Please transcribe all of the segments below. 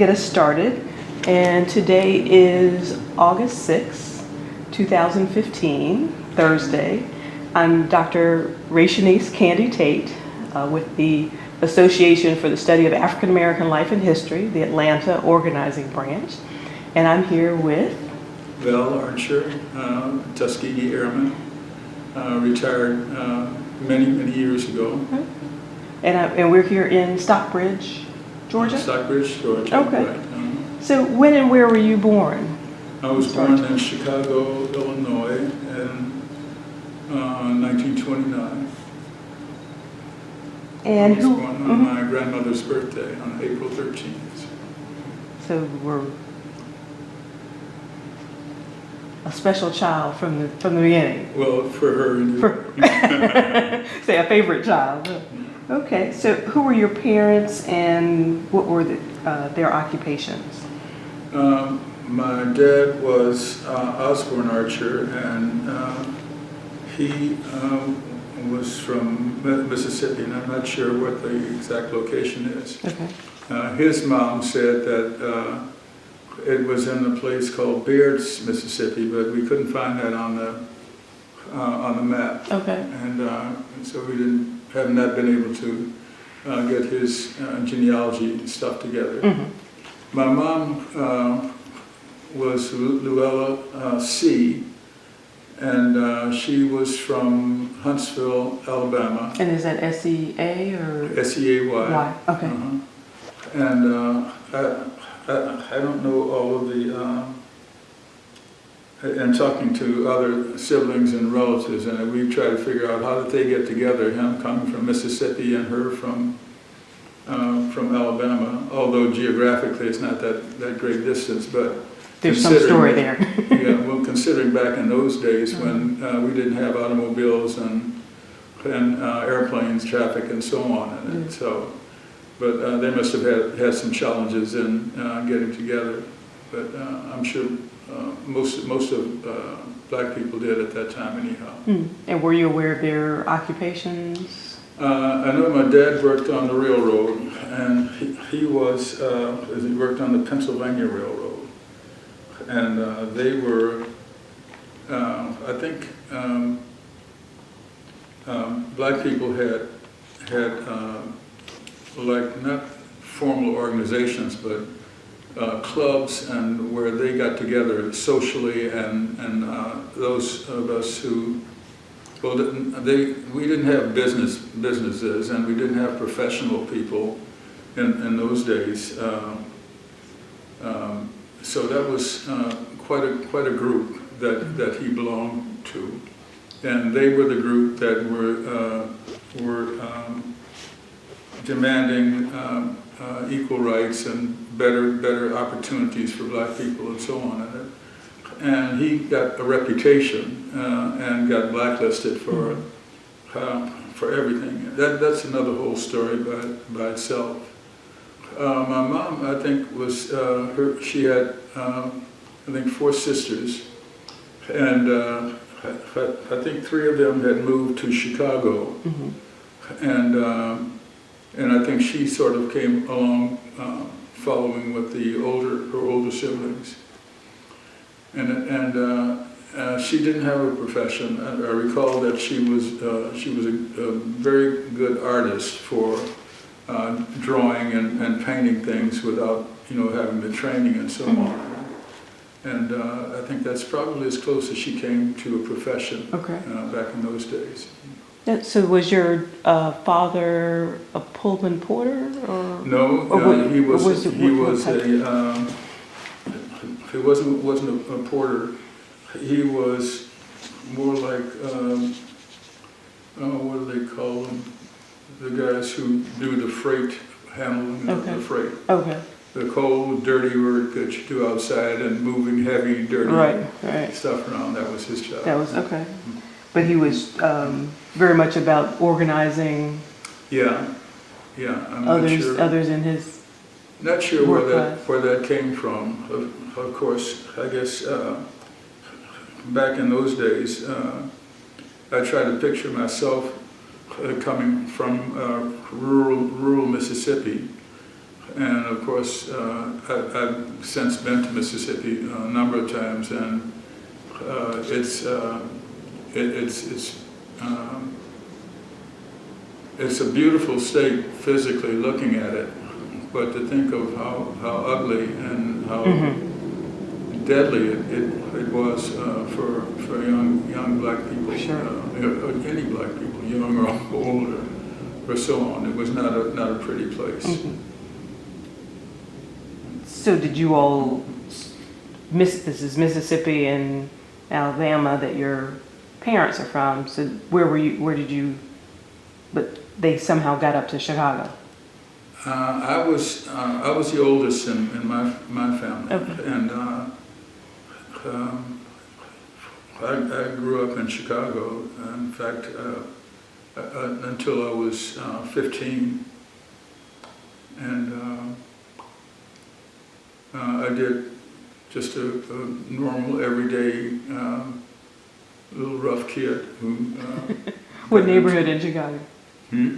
Get us started, and today is August 6th, 2015, Thursday. I'm Dr. Rashanice Candy Tate with the Association for the Study of African American Life and History, the Atlanta Organizing Branch, and I'm here with Val Archer, Tuskegee Airmen, retired many years ago. And we're here in Stockbridge, Georgia? Stockbridge, Georgia. Okay. Right. So when and where were you born? I was born in Chicago, Illinois in 1929. And I was born on my grandmother's birthday on April 13th. So we're a special child from the beginning. Well, for her anyway. Say a favorite child. Okay, so who were your parents and what were their occupations? My dad was Osborne Archer, and he was from Mississippi, and I'm not sure what the exact location is. Okay. His mom said that it was in a place called Beards, Mississippi, but we couldn't find that on the map. Okay. And so we have not been able to get his genealogy stuff together. Mm-hmm. My mom was Luella C., and she was from Huntsville, Alabama. And is that S-E-A or? S-E-A-Y. Y. Okay. And I don't know all of the, and talking to other siblings and relatives, and we tried to figure out how did they get together, him coming from Mississippi and her from Alabama, although geographically it's not that great distance, but there's some story there. Yeah, well, considering back in those days when we didn't have automobiles and airplanes, traffic, and so on, and so, but they must have had some challenges in getting together. But I'm sure most of black people did at that time, anyhow. And were you aware of their occupations? I know my dad worked on the railroad, and he worked on the Pennsylvania Railroad. And they were, I think, black people had like not formal organizations, but clubs, and where they got together socially, and those of us who, well, we didn't have businesses, and we didn't have professional people in those days. So that was quite a group that he belonged to, and they were the group that were demanding equal rights and better opportunities for black people and so on. And he got a reputation and got blacklisted for everything. That's another whole story by itself. My mom, I think, was she had I think 4 sisters, and I think 3 of them had moved to Chicago, and I think she sort of came along following with her older siblings, and she didn't have a profession. I recall that she was a very good artist for drawing and painting things without having the training and so on. And I think that's probably as close as she came to a profession back in those days. So was your father a Pullman porter, or no? He wasn't a porter. He was more like what do they call them? The guys who do the freight handling of the freight. Okay. The cold, dirty work that you do outside and moving heavy, dirty stuff around. That was his job. That was okay. But he was very much about organizing. Yeah. I'm others in his. Not sure where that came from. Of course, I guess back in those days, I try to picture myself coming from rural Mississippi, And of course, I've since been to Mississippi a number of times, and it's a beautiful state physically looking at it, but to think of how ugly and how deadly it was for young black people, Sure. Any black people, young or old or so on. It was not a pretty place. So did you all this is Mississippi and Alabama that your parents are from, so where did you, but they somehow got up to Chicago? I was the oldest in my family, Okay. and I grew up in Chicago. In fact, until I was 15, and I did just a normal, everyday little rough kid who. What neighborhood in Chicago?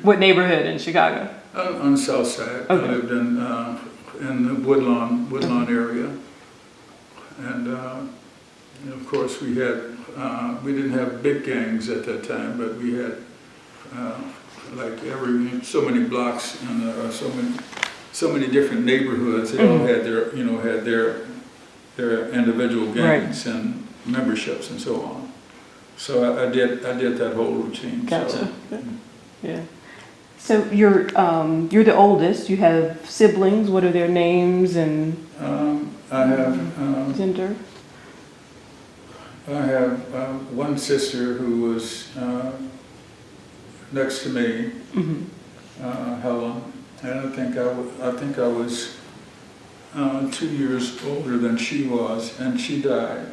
What neighborhood in Chicago? On the south side. Okay. I lived in the Woodlawn area, and of course we didn't have big gangs at that time, but we had like so many blocks and so many different neighborhoods. They all had their individual gangs and memberships and so on. So I did that whole routine. Gotcha. So. Yeah. So you're the oldest. You have siblings. What are their names and I have gender? I have one sister who was next to me, Helen, and I think I was 2 years older than she was, and she died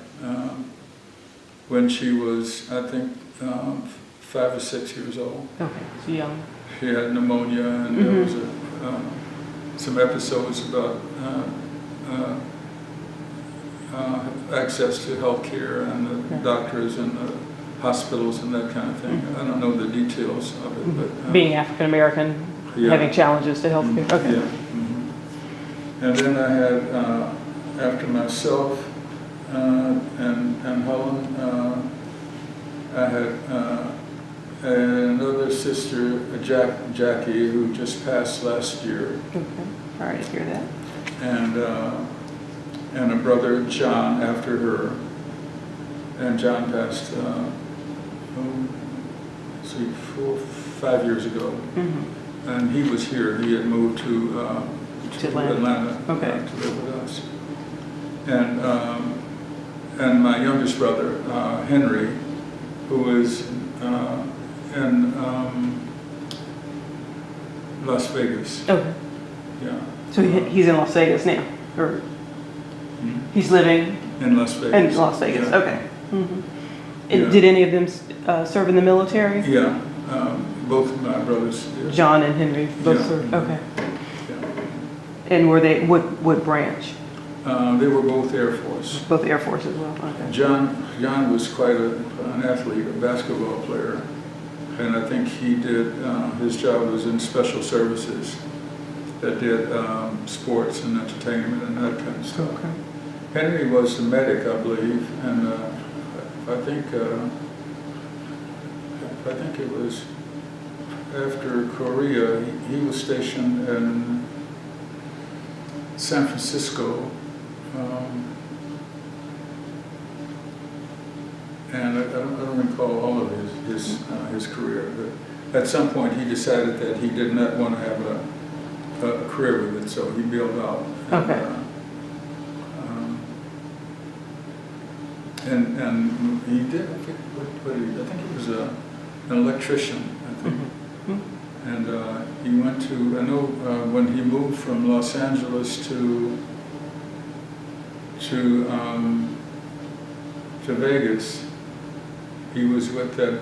when she was, I think, 5 or 6 years old. Okay, so young. She had pneumonia, and there was some episodes about access to health care and the doctors and the hospitals and that kind of thing. I don't know the details of it, but Being African American, having challenges to health care. Okay. Yeah. And then I had after myself and Helen, I had another sister, Jackie, who just passed last year. Okay. Sorry to hear that. And a brother, John, after her. And John passed, 5 years ago. And he was here. He had moved to Atlanta Okay. to live with us. And my youngest brother, Henry, who is in Las Vegas. Okay. Yeah. So he's in Las Vegas now, or he's living In Las Vegas. in Las Vegas. Yeah. Okay. Yeah. Did any of them serve in the military? Yeah. Both of my brothers did. John and Henry both Yeah. served. Okay. Yeah. And were they what branch? They were both Air Force. Both Air Force as well. Okay. John was quite an athlete, a basketball player, and I think he did, his job was in special services that did sports and entertainment and that kind of stuff. Okay. Henry was the medic, I believe, and I think it was after Korea, he was stationed in San Francisco. And I don't recall all of his career, but at some point he decided that he did not want to have a career with it, so he bailed out. Okay. And he did. I think he was an electrician. I think. And he went to. I know when he moved from Los Angeles to Vegas, he was with that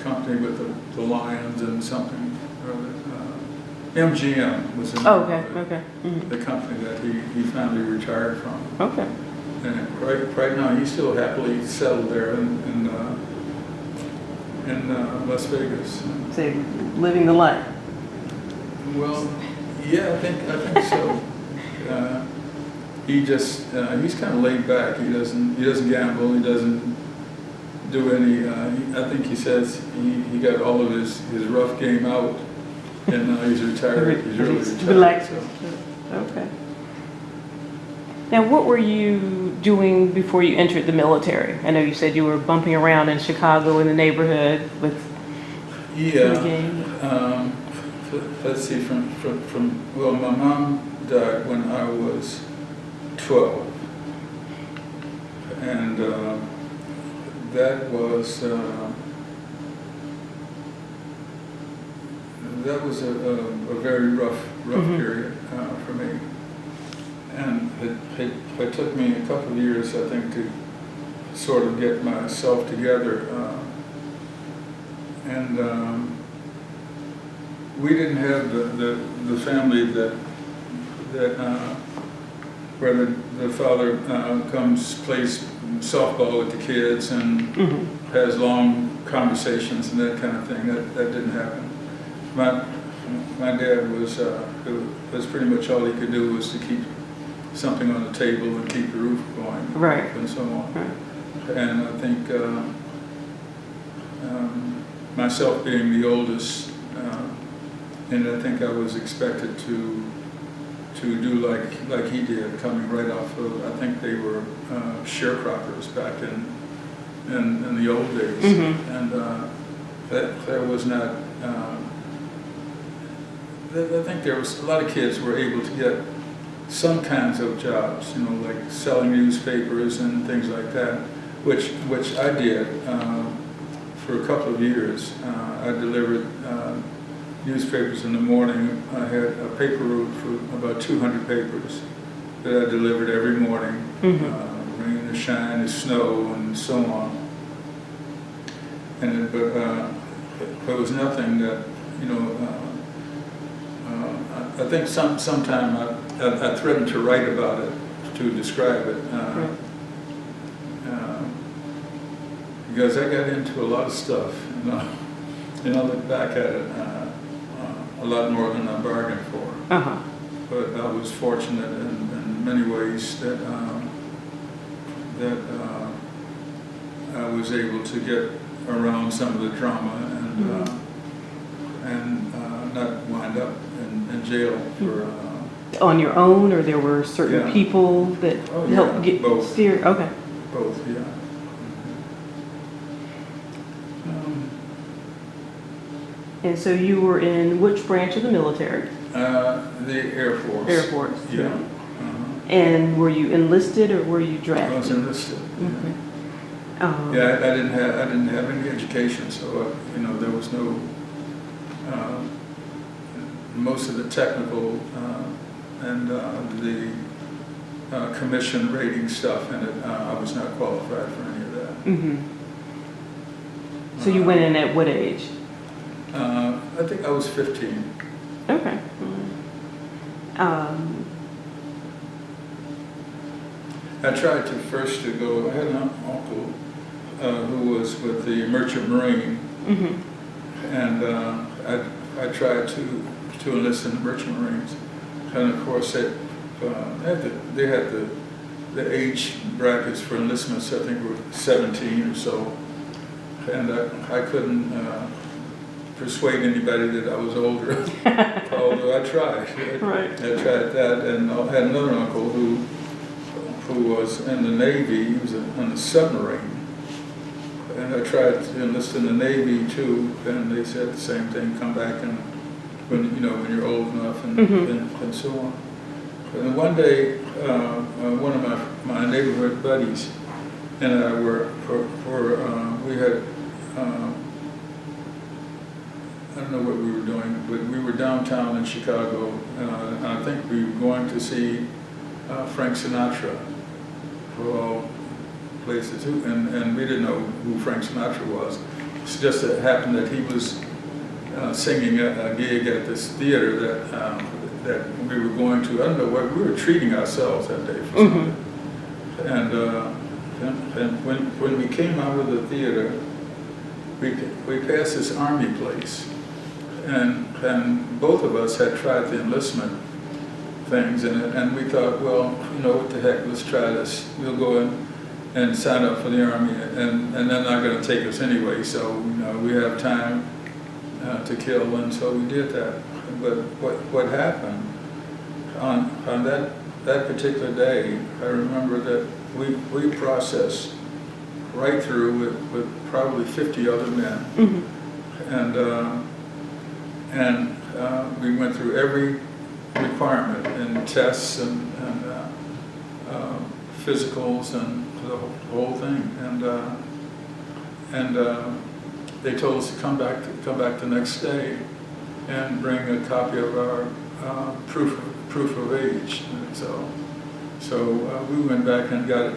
company with the Lions and something. MGM was the name of it, Okay. the company that he finally retired from. Okay. And right now he's still happily settled there in Las Vegas. So living the life. Well, Yeah, I think so. He's kind of laid back. He doesn't gamble. He doesn't do any. I think he says he got all of his rough game out, and now he's retired. He's really retired. Relaxed. So. Okay. Now, what were you doing before you entered the military? I know you said you were bumping around in Chicago in the neighborhood with the game. Let's see. Well, my mom died when I was 12, and that was a very rough period for me, and it took me a couple of years, I think, to sort of get myself together, and we didn't have the family that where the father plays softball with the kids and has long conversations and that kind of thing. That didn't happen. My dad was pretty much all he could do was to keep something on the table and keep the roof going, right, and so on. Right. And I think myself being the oldest, and I think I was expected to do like he did, coming right off of, I think they were sharecroppers back in the old days, and that was not. I think there was a lot of kids were able to get some kinds of jobs, like selling newspapers and things like that, which I did for a couple of years. I delivered newspapers in the morning. I had a paper route for about 200 papers that I delivered every morning, rain or shine or snow and so on. And there was nothing that, I think sometime I threatened to write about it, to describe it, because I got into a lot of stuff, and I look back at it, a lot more than I bargained for. But I was fortunate in many ways that I was able to get around some of the drama and not wind up in jail for. On your own, or there were certain people that helped get both. steer? Okay. Both, yeah. And so you were in which branch of the military? The Air Force. Air Force. Yeah. And were you enlisted or were you drafted? I was enlisted. Okay. Yeah, I didn't have any education, so there was no. Most of the technical and the commission rating stuff in it, I was not qualified for any of that. So you went in at what age? I think I was 15. Okay. I tried to go. I had an uncle who was with the Merchant Marine, and I tried to enlist in the Merchant Marines, and of course they had the age brackets for enlistments. I think were 17 or so, and I couldn't persuade anybody that I was older, although I tried. Right. I tried that, and I had another uncle who was in the Navy. He was on the submarine, and I tried to enlist in the Navy too, and they said the same thing: come back and when you're old enough, and so on. And one day, one of my neighborhood buddies and I we had. I don't know what we were doing, but we were downtown in Chicago. I think we were going to see Frank Sinatra, for all places, and we didn't know who Frank Sinatra was. It's just that it happened that he was singing a gig at this theater that we were going to. I don't know what we were treating ourselves that day for something. And when we came out of the theater, we passed this army place. and both of us had tried the enlistment things, and we thought, well, what the heck, let's try this. We'll go in and sign up for the Army, and they're not going to take us anyway, so we have time to kill, and so we did that. But what happened on that particular day, I remember that we processed right through with probably 50 other men, and we went through every requirement and tests and physicals and the whole thing, and they told us to come back the next day and bring a copy of our proof of age. And so we went back and got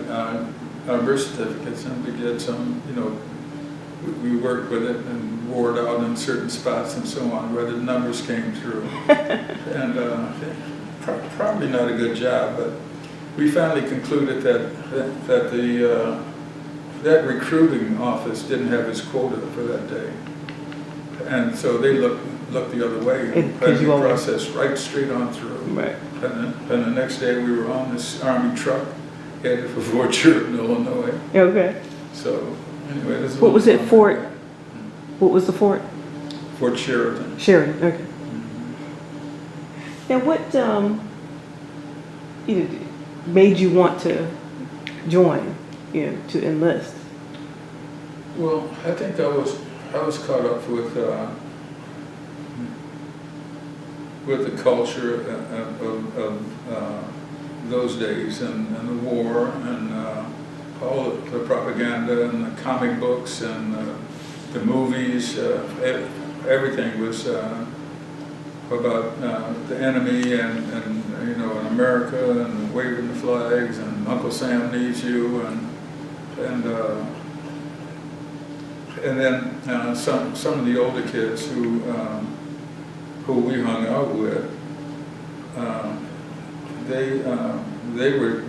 our birth certificates, and we did some, we worked with it and wore it out in certain spots and so on where the numbers came through. And probably not a good job, but we finally concluded that that recruiting office didn't have its quota for that day, and so they looked the other way, and we processed right straight on through. Right. And the next day we were on this Army truck headed for Fort Sheridan, Illinois. Okay. So anyway, this is what was it? Fort? What was the fort? Fort Sheridan. Sheridan. Okay. Now, what made you want to join? To enlist. Well, I think I was caught up with the culture of those days and the war and all the propaganda and the comic books and the movies. Everything was about the enemy and America and waving the flags and Uncle Sam needs you and then some of the older kids who we hung out with, they were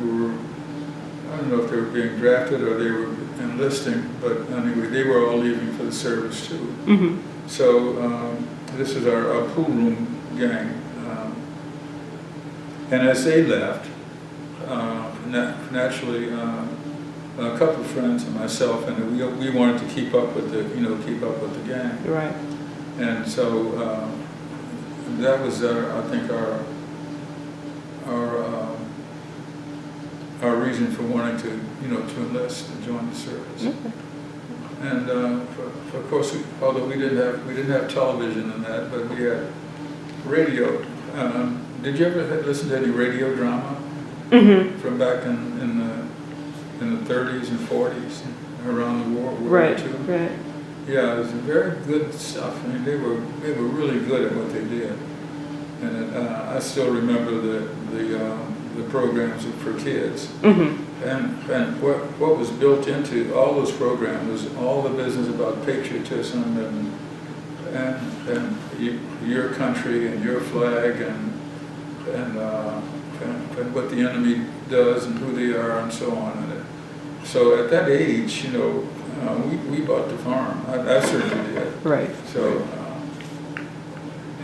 I don't know if they were being drafted or they were enlisting, but anyway, they were all leaving for the service too. Mm-hmm. So this is our pool room gang, and as they left, naturally, a couple of friends and myself, and we wanted to keep up with the gang. Right. And so that was I think our reason for wanting to to enlist and join the service. Okay. And of course, although we didn't have television and that, but we had radio. Did you ever listen to any radio drama from back in the 30s and 40s around the war? Right. Right. Yeah, it was very good stuff. I mean, they were really good at what they did, and I still remember the programs for kids. Mm-hmm. And what was built into all those programs was all the business about patriotism and your country and your flag and what the enemy does and who they are and so on. And so at that age, we bought the farm. I certainly did. Right. So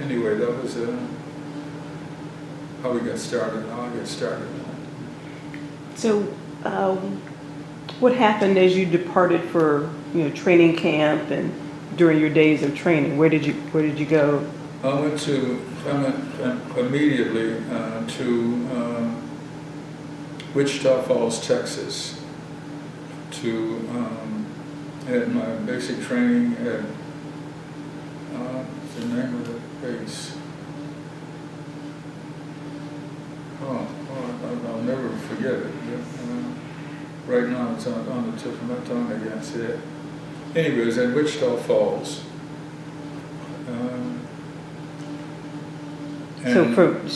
anyway, that was how we got started. How I got started. So, what happened as you departed for training camp and during your days of training? Where did you go? I went immediately to Wichita Falls, Texas, had my basic training at what's the name of the base? I'll never forget it. Right now it's on the tip of my tongue, I guess. Yeah. Anyway, it was at Wichita Falls. So from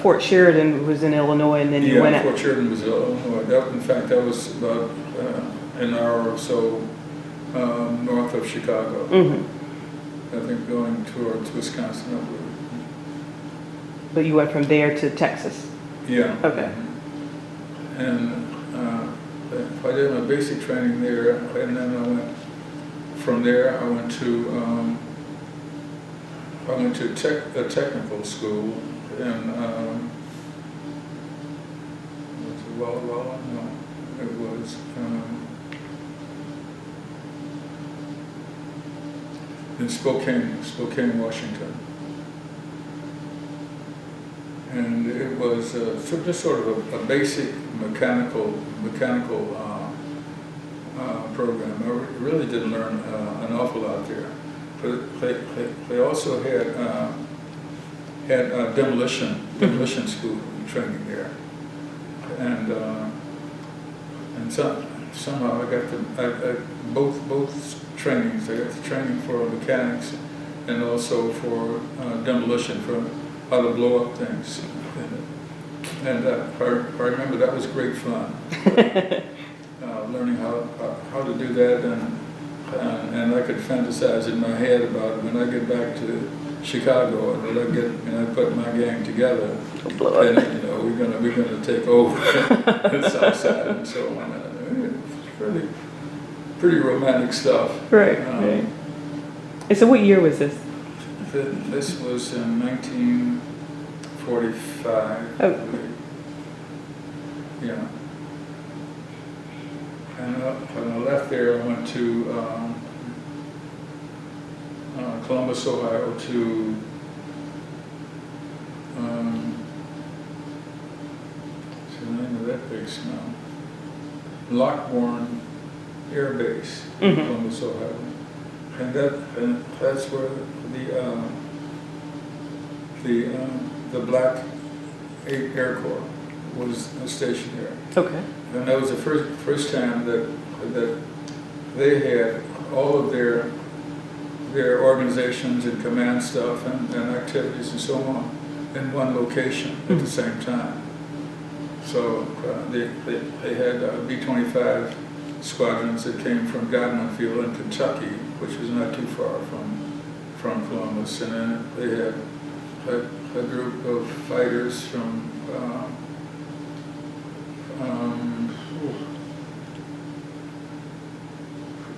Fort Sheridan was in Illinois, and then you went out. Fort Sheridan was in Illinois. In fact, that was about an hour or so north of Chicago. Mm-hmm. I think going towards Wisconsin, I believe. But you went from there to Texas? Yeah. Okay. And I did my basic training there, and then from there I went to I went to a technical school in, no, it was, in Spokane, Washington. And it was just sort of a basic mechanical program. I really didn't learn an awful lot there. But they also had demolition school training there, and somehow I got both trainings. I got the training for mechanics and also for demolition, for how to blow up things. And I remember that was great fun. Learning how to do that, and I could fantasize in my head about when I get back to Chicago and when I put my gang together, and we're gonna take over the South Side and so on. It's pretty romantic stuff. Right. Right. And so, what year was this? This was in 1945. Oh. Yeah. And when I left there, I went to Columbus, Ohio, to what's the name of that base now? Lockbourne Air Base, in Columbus, Ohio, and that's where the Black Air Corps was stationed there. Okay. And that was the first time that they had all of their organizations and command stuff and activities and so on in one location at the same time. So they had B-25 squadrons that came from Godman Field in Kentucky, which was not too far from Columbus, and then they had a group of fighters from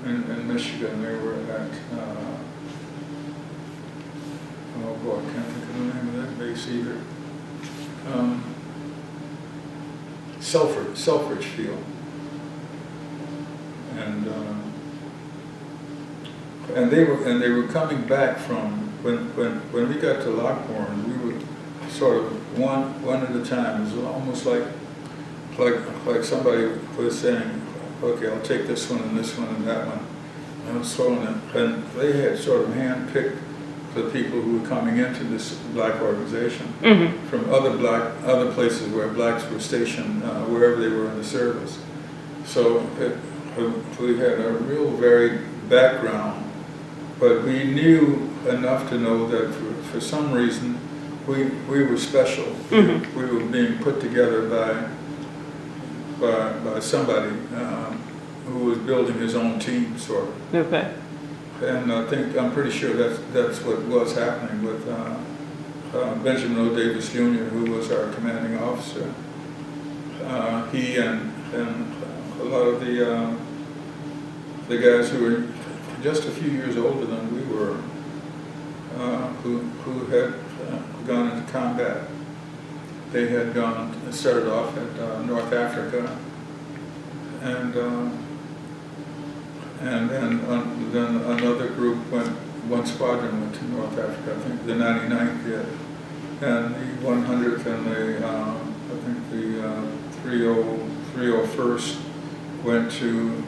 in Michigan. They were at oh boy, I can't think of the name of that base either. Selfridge Field, and they were coming back from when we got to Lockbourne. We were sort of one at a time. It was almost like somebody was saying, okay, I'll take this one and this one and that one, and so on. And they had sort of handpicked the people who were coming into this black organization from other places where blacks were stationed, wherever they were in the service. So we had a real varied background, but we knew enough to know that for some reason we were special. We were being put together by somebody who was building his own team, sort of. Okay. And I'm pretty sure that's what was happening with Benjamin O. Davis Jr., who was our commanding officer. He and a lot of the guys who were just a few years older than we were, who had gone into combat. They had started off at North Africa, and then another group one squadron went to North Africa. I think the 99th did, and the 100th and I think the 301st went to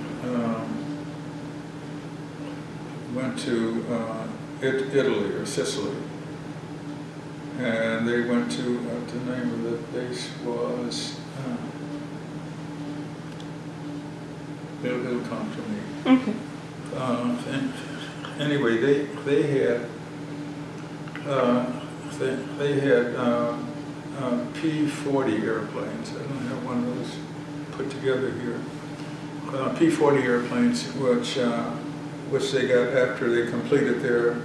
Italy or Sicily, and they went to the name of the base was it'll come to me. Okay. Anyway, they had P-40 airplanes. I don't have one of those put together here. P-40 airplanes, which they got after they completed their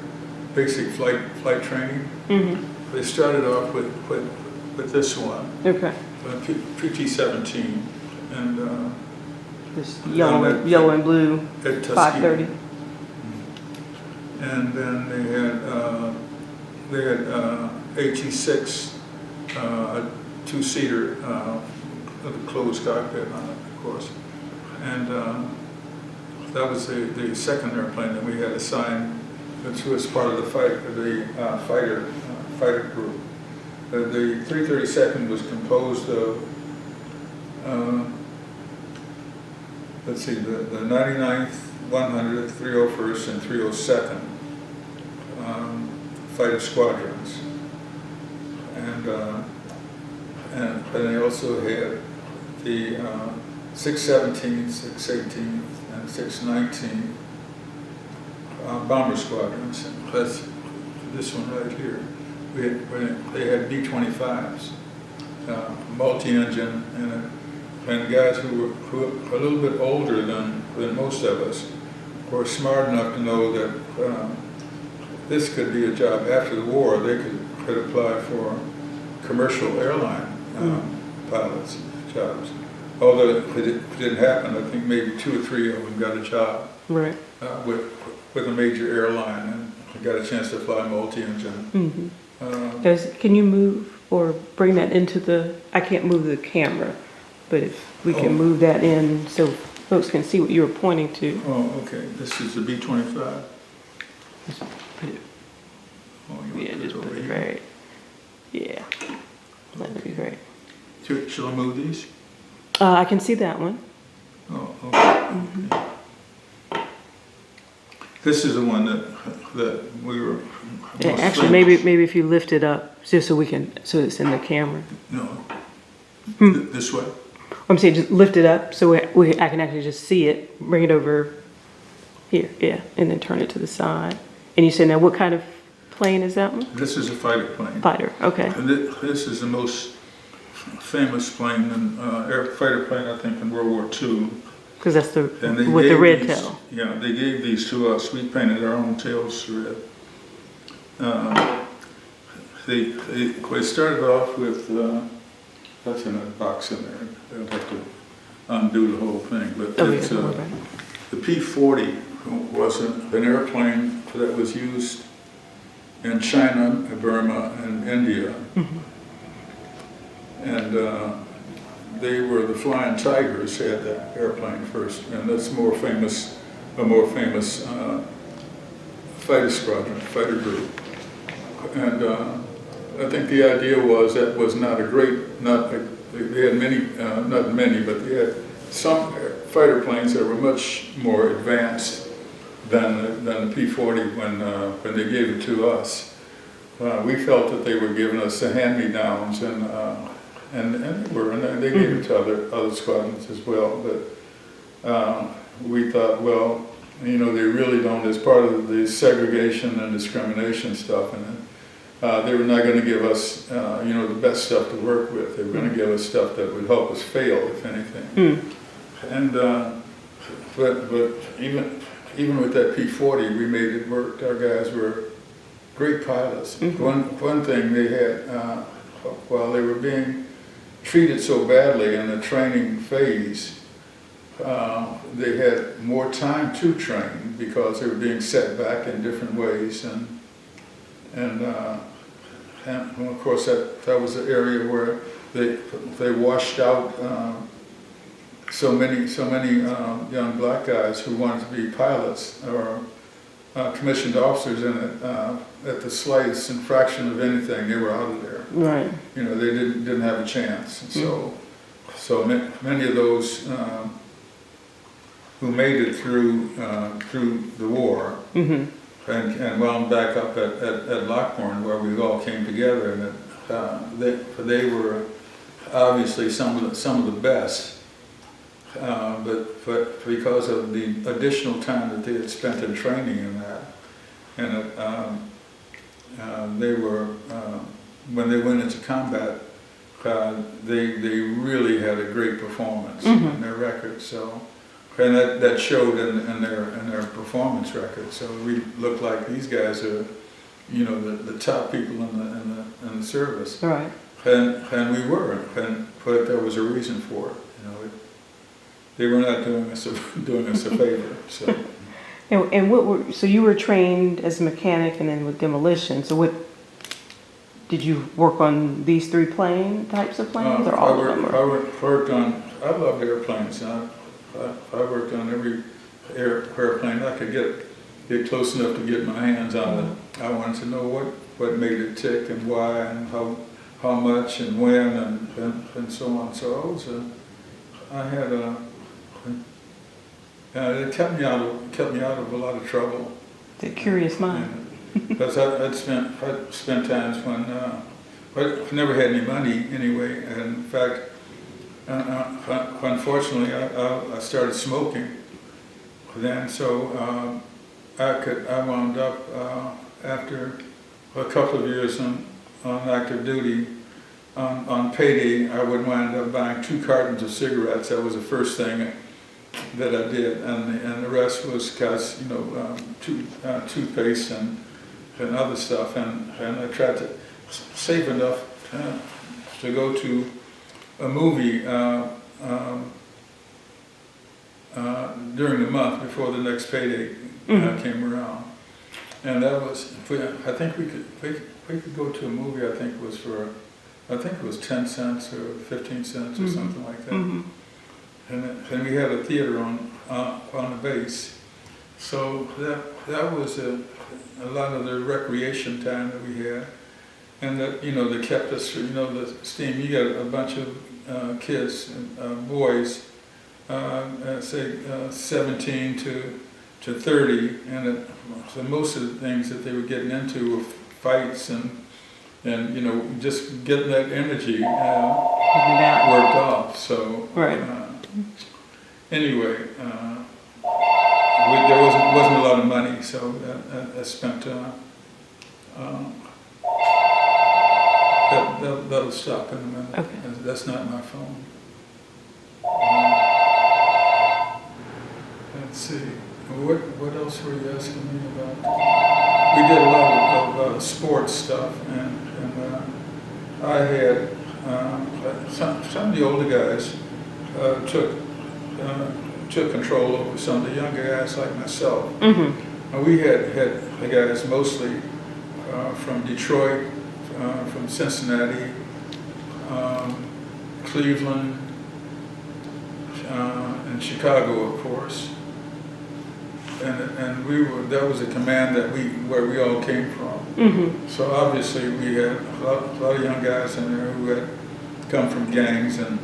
basic flight training. They started off with this one. Okay. PT-17, and this yellow and blue 530. And then they had they had HE6, a two-seater with a closed cockpit on it, of course. And that was the second airplane that we had assigned, which was part of the fighter group. The 332nd was composed of, let's see, the 99th, 100th, 301st, and 302nd fighter squadrons. And they also had the 617th, 618th, and 619 bomber squadrons. That's this one right here. They had B-25s, multi-engine, and guys who were a little bit older than most of us were smart enough to know that this could be a job after the war. They could apply for commercial airline pilots jobs. Although it didn't happen, I think maybe 2 or 3 of them got a job Right. With a major airline and got a chance to fly multi-engine. Can you move or bring that into the, I can't move the camera, but if we can move that in so folks can see what you were pointing to. Oh, okay. This is the B-25. Just put it, Oh, you yeah, want just it put over it here? right. Yeah, that'd be great. Shall I move these? I can see that one. Oh, okay. This is the one that we were. Yeah, most actually, famous. maybe if you lift it up just so so it's in the camera. No. This way. I'm saying just lift it up so I can actually just see it. Bring it over here, yeah, and then turn it to the side. And you said now what kind of plane is that one? This is a fighter plane. Fighter, okay. And this is the most famous plane, fighter plane, I think, in World War II. Because that's the And they with the gave red these- tail. Yeah, they gave these to us. We painted our own tails red. They started off with, that's in a box in there. I don't have to undo the whole thing, but Oh, it's, yeah, right. the P-40 was an airplane that was used in China, Burma, and India. And they were the Flying Tigers had that airplane first, and that's a more famous fighter squadron, fighter group. And I think the idea was that was not a great, they had many, not many, but they had some fighter planes that were much more advanced than the P-40 when they gave it to us. We felt that they were giving us the hand-me-downs, and they were, and they gave it to other squadrons as well. But we thought, well, you know, they really don't, as part of the segregation and discrimination stuff, and they were not going to give us, you know, the best stuff to work with. They were going to give us stuff that would help us fail, if anything. And but even with that P-40, we made it work. Our guys were great pilots. One thing they had, while they were being treated so badly in the training phase, they had more time to train because they were being set back in different ways, and of course that was the area where they washed out so many young black guys who wanted to be pilots or commissioned officers in it. At the slightest infraction of anything, they were out of there. Right. You know, they didn't have a chance. So many of those who made it through the war and wound back up at Lockbourne, where we all came together, and they were obviously some of the best. But because of the additional time that they had spent in training in that, and they were when they went into combat, they really had a great performance in their record. So, and that showed in their performance record. So we looked like these guys are, you know, the top people in the service. Right. And we were, but there was a reason for it. You know, they were not doing us a favor. So. And so you were trained as a mechanic and then with demolition. So did you work on these 3 types of planes, or all of them? Worked on, I loved airplanes. I worked on every airplane I could get close enough to get my hands on it. I wanted to know what made it tick and why and how much and when and so on. So it kept me out of a lot of trouble. The curious mind. Because I'd spent times when I never had any money anyway. And in fact, unfortunately, I started smoking then. So I wound up after a couple of years on active duty. On payday, I would wind up buying 2 cartons of cigarettes. That was the first thing that I did, and the rest was toothpaste and other stuff, and I tried to save enough to go to a movie during the month before the next payday came around, and that was, I think we could go to a movie. I think it was 10 cents or 15 cents or something like that. And we had a theater on the base, so that was a lot of the recreation time that we had, and that that kept us, the steam. You got a bunch of kids, boys, say 17 to 30, and so most of the things that they were getting into were fights and just getting that energy worked off. So right. Anyway, there wasn't a lot of money, so I spent. That'll stop in a minute. Okay. That's not my phone. Let's see. What else were you asking me about? We did a lot of sports stuff, and I had some of the older guys took control over some of the younger guys like myself. And we had the guys mostly from Detroit, from Cincinnati, Cleveland, and Chicago, of course. And that was a command where we all came from. So obviously we had a lot of young guys in there who had come from gangs and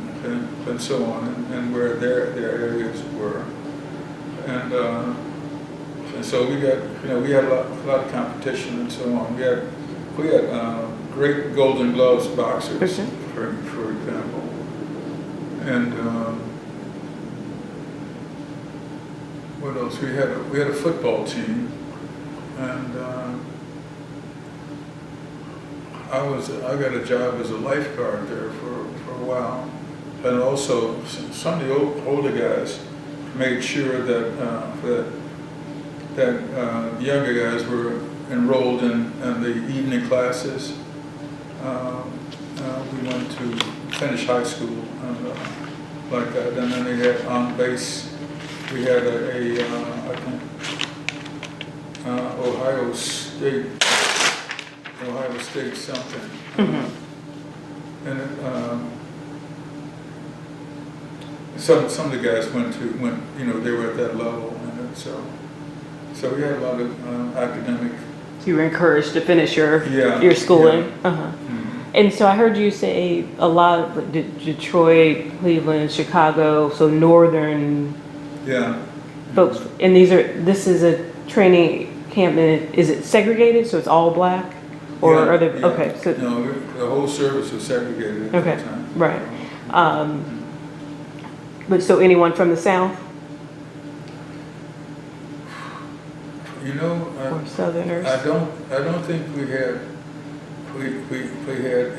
so on, and where their areas were, and so we had a lot of competition and so on. We had great Golden Gloves boxers, for example, and what else? We had a football team, and I got a job as a lifeguard there for a while. And also, some of the older guys made sure that younger guys were enrolled in the evening classes. We went to finish high school and like that, and then they had on base. We had I think Ohio State something, and it, some of the guys went, they were at that level, and so we had a lot of academic. So you were encouraged to finish your schooling. Yeah. And so I heard you say a lot of Detroit, Cleveland, Chicago, so northern folks. And this is a training camp, and is it segregated? So it's all black, or are they? Okay, so no, the whole service was segregated at that time. Right. But so anyone from the South? Or Southerners? I don't think we had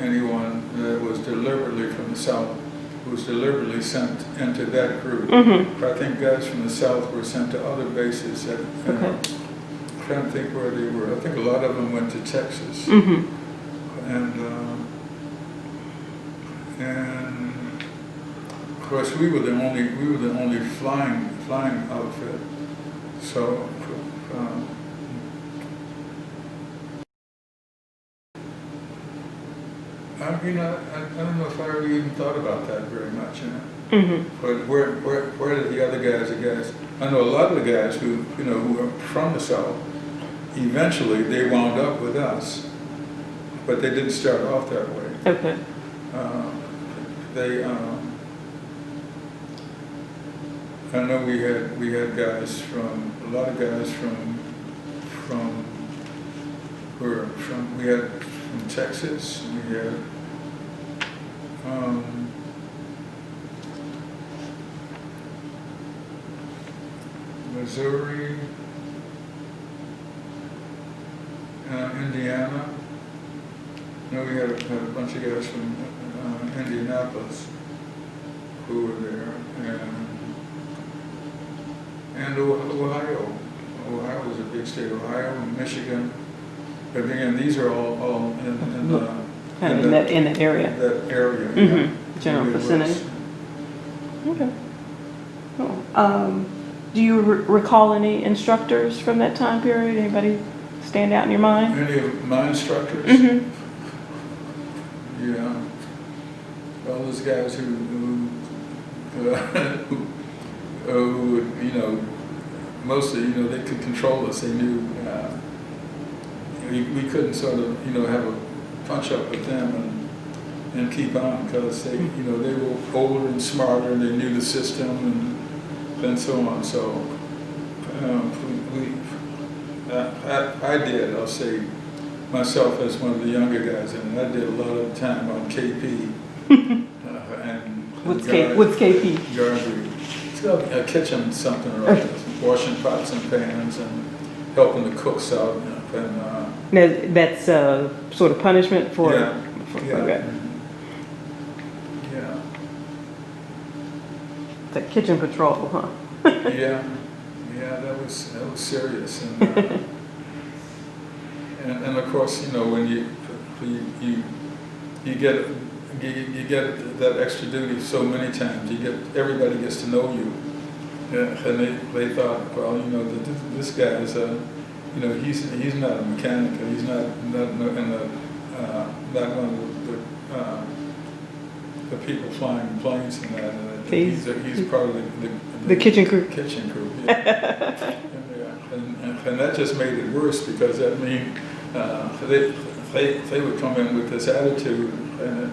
anyone that was deliberately from the South who was deliberately sent into that group. But I think guys from the South were sent to other bases. I'm trying to think where they were. I think a lot of them went to Texas. And of course we were the only flying outfit. So. You know, I don't know if I ever even thought about that very much, you know. Mm-hmm. But where did the other guys, I know a lot of the guys who, you know, who are from the South, eventually they wound up with us, but they didn't start off that way. Okay. I know we had guys from, a lot of guys from we had from Texas, we had Missouri, Indiana. No, we had a bunch of guys from Indianapolis who were there, and Ohio. Ohio was a big state. Ohio and Michigan. But again, these are all in that area. That area. Mm-hmm. Yeah. General vicinity. Okay. Cool. Do you recall any instructors from that time period? Anybody stand out in your mind? Any of my instructors? Mm-hmm. Yeah. All those guys who you know, mostly, you know, they could control us. They knew we couldn't sort of, you know, have a punch up with them and keep on, because they, you know, they were older and smarter and they knew the system and so on. So I'll say myself as one of the younger guys, and I did a lot of time on KP. What's KP? Gardery. It's got a kitchen something or other, washing pots and pans and helping the cooks out. Now, that's sort of punishment for. Yeah. Okay. Yeah. It's a kitchen patrol, huh? Yeah, that was serious, and of course, you know, when you get that extra duty so many times, everybody gets to know you, and they thought, well, you know, this guy is you know, he's not a mechanic, he's not one of the people flying planes and that. He's part of the kitchen crew. Kitchen crew, yeah. And that just made it worse, because that mean they would come in with this attitude, and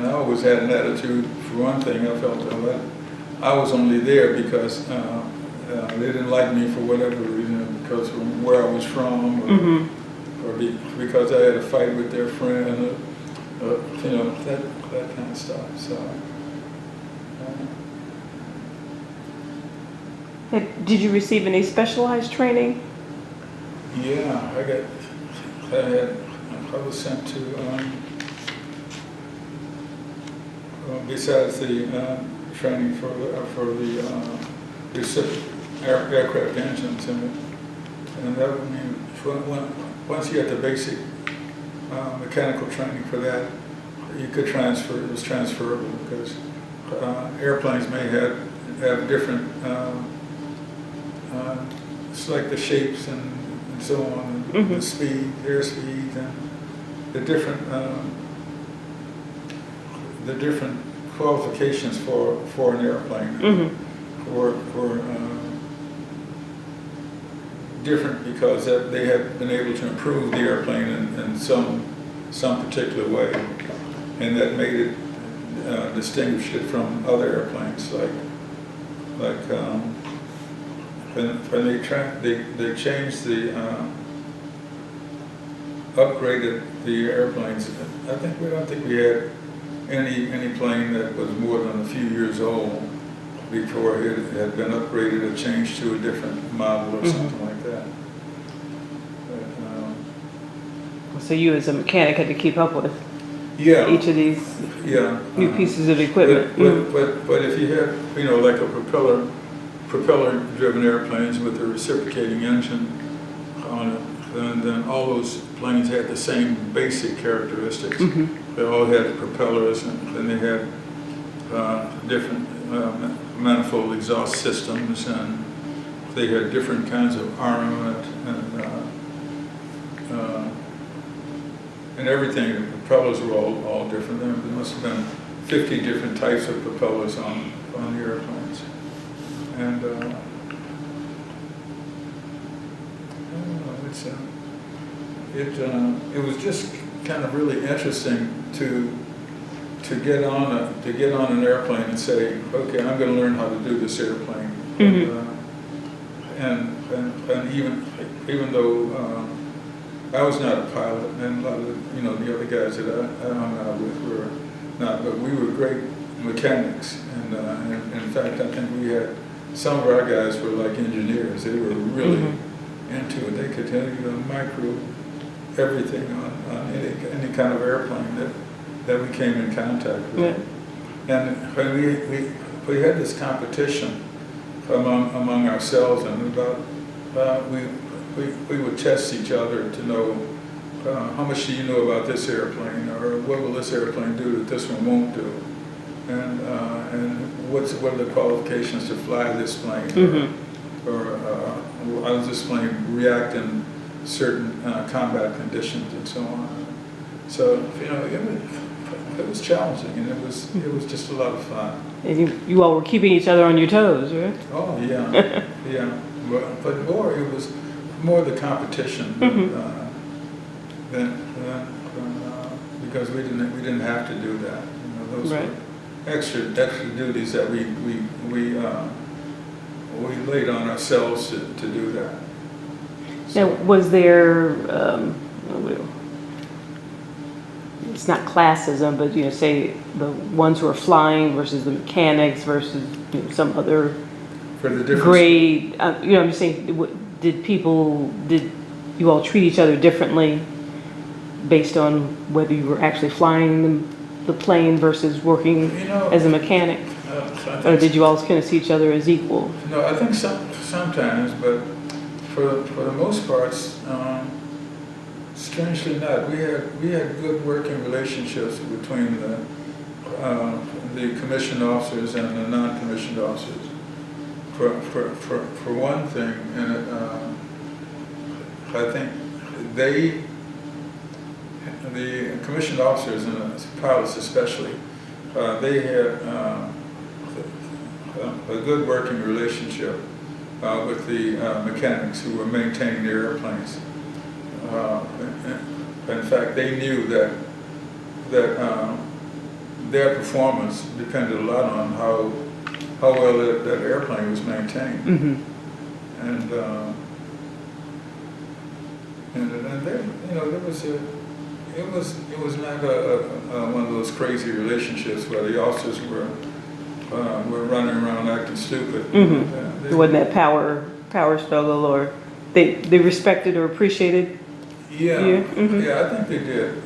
I always had an attitude. For one thing, I felt that I was only there because they didn't like me for whatever reason, because from where I was from, or because I had a fight with their friend, you know, that kind of stuff. So. Did you receive any specialized training? Yeah, I was sent to, besides the training for the aircraft engines, and that would mean once you get the basic mechanical training for that, you could transfer. It was transferable, because airplanes may have different. It's like the shapes and so on, and the speed, airspeed, and the different qualifications for an airplane were different, because they had been able to improve the airplane in some particular way, and that made it distinguish it from other airplanes, like when they changed upgraded the airplanes. I don't think we had any plane that was more than a few years old before it had been upgraded or changed to a different model or something like that. But, so you, as a mechanic, had to keep up with each of these new pieces of equipment. But if you had, you know, like a propeller-driven airplanes with a reciprocating engine on it, and then all those planes had the same basic characteristics. They all had propellers, and then they had different manifold exhaust systems, and they had different kinds of armament, and and everything, the propellers were all different. There must have been 50 different types of propellers on the airplanes. And I don't know, it was just kind of really interesting to get on an airplane and say, okay, I'm going to learn how to do this airplane. And even though I was not a pilot, and a lot of the other guys that I hung out with were not, but we were great mechanics. And in fact, I think we had some of our guys were like engineers. They were really into it. They could tell you micro everything on any kind of airplane that we came in contact with. And when we had this competition among ourselves, and about we would test each other to know how much do you know about this airplane, or what will this airplane do that this one won't do, and what are the qualifications to fly this plane, or how does this plane react in certain combat conditions and so on. So it was challenging, and it was just a lot of fun. And you all were keeping each other on your toes, right? Oh yeah, yeah. But more it was more the competition than because we didn't have to do that. Those were extra duties that we laid on ourselves to do that. Now, was there, it's not classism, but say the ones who are flying versus the mechanics versus some other for the difference, grade, I'm just saying, did you all treat each other differently based on whether you were actually flying the plane versus working as a mechanic? Or did you all kind of see each other as equal? No, I think sometimes, but for the most parts, strangely not. We had good working relationships between the commissioned officers and the non-commissioned officers. For one thing, and I think the commissioned officers and the pilots especially, they had a good working relationship with the mechanics who were maintaining the airplanes. In fact, they knew that their performance depended a lot on how well that airplane was maintained. And there, it was not one of those crazy relationships where the officers were running around acting stupid. It wasn't that power struggle, or they respected or appreciated. Yeah, you? Yeah, I think they did.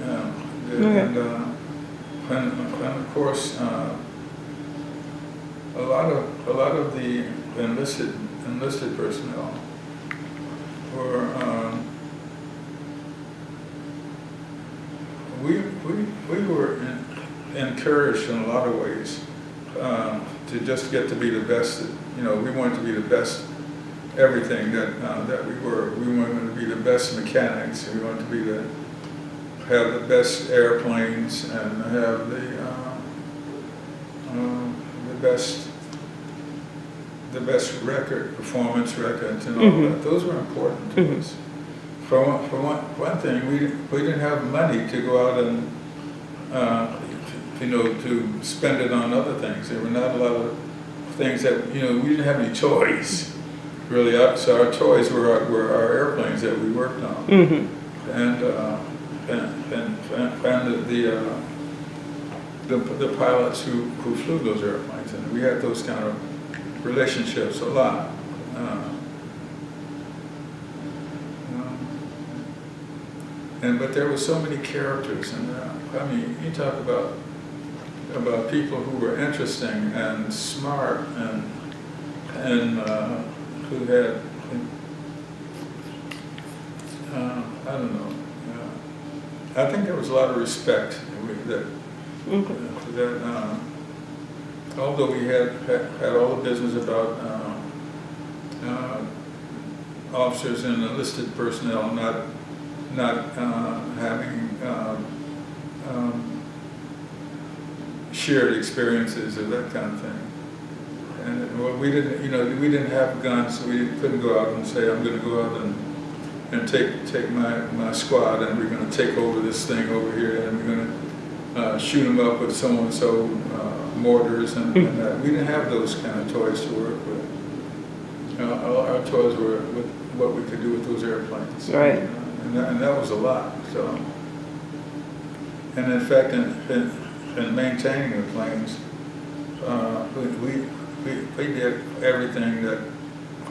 And of course, a lot of the enlisted personnel were we were encouraged in a lot of ways to just get to be the best. We wanted to be the best everything that we were. We wanted to be the best mechanics. We wanted to have the best airplanes and have the best performance records and all that. Those were important to us. For one thing, we didn't have money to go out and to spend it on other things. There were not a lot of things that we didn't have any toys really. So our toys were our airplanes that we worked on, and the pilots who flew those airplanes, and we had those kind of relationships a lot. But there were so many characters, and you talk about people who were interesting and smart and who had I don't know. I think there was a lot of respect that although we had all the business about officers and enlisted personnel not having shared experiences or that kind of thing. And well, we didn't have guns, so we couldn't go out and say, I'm going to go out and take my squad and we're going to take over this thing over here and we're going to shoot them up with so-and-so mortars and that. We didn't have those kind of toys to work with. Our toys were with what we could do with those airplanes. Right. And that was a lot. So, and in fact, in maintaining the planes, we did everything that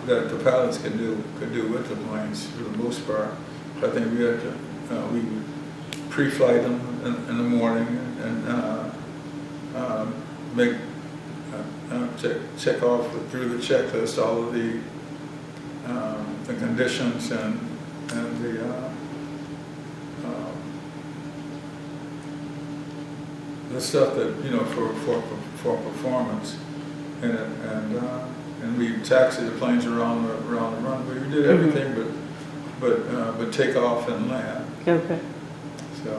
the pilots could do with the planes for the most part. I think we had to we pre-flight them in the morning and make check off through the checklist all of the conditions and the stuff that for performance, and we taxied the planes around the runway. We did everything but take off and land. Okay. So.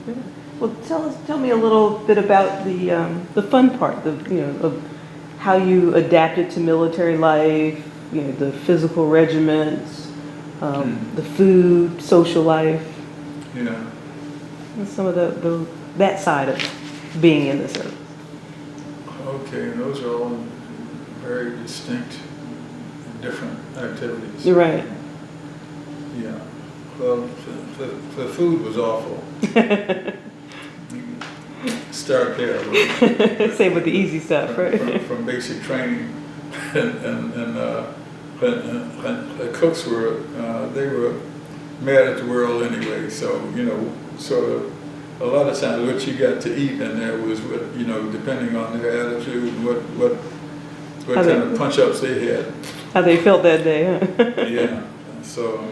Okay. Well, tell me a little bit about the fun part, of how you adapted to military life, the physical regiments, the food, social life. Yeah. And some of that side of being in the service. Okay, those are all very distinct, different activities. You're right. Yeah. Well, the food was awful. Start there. Same with the easy stuff, right? From basic training, and the cooks were they were mad at the world anyway. So sort of a lot of times what you got to eat in there was what depending on their attitude and what kind of punch ups they had. How they felt that day, huh? Yeah. So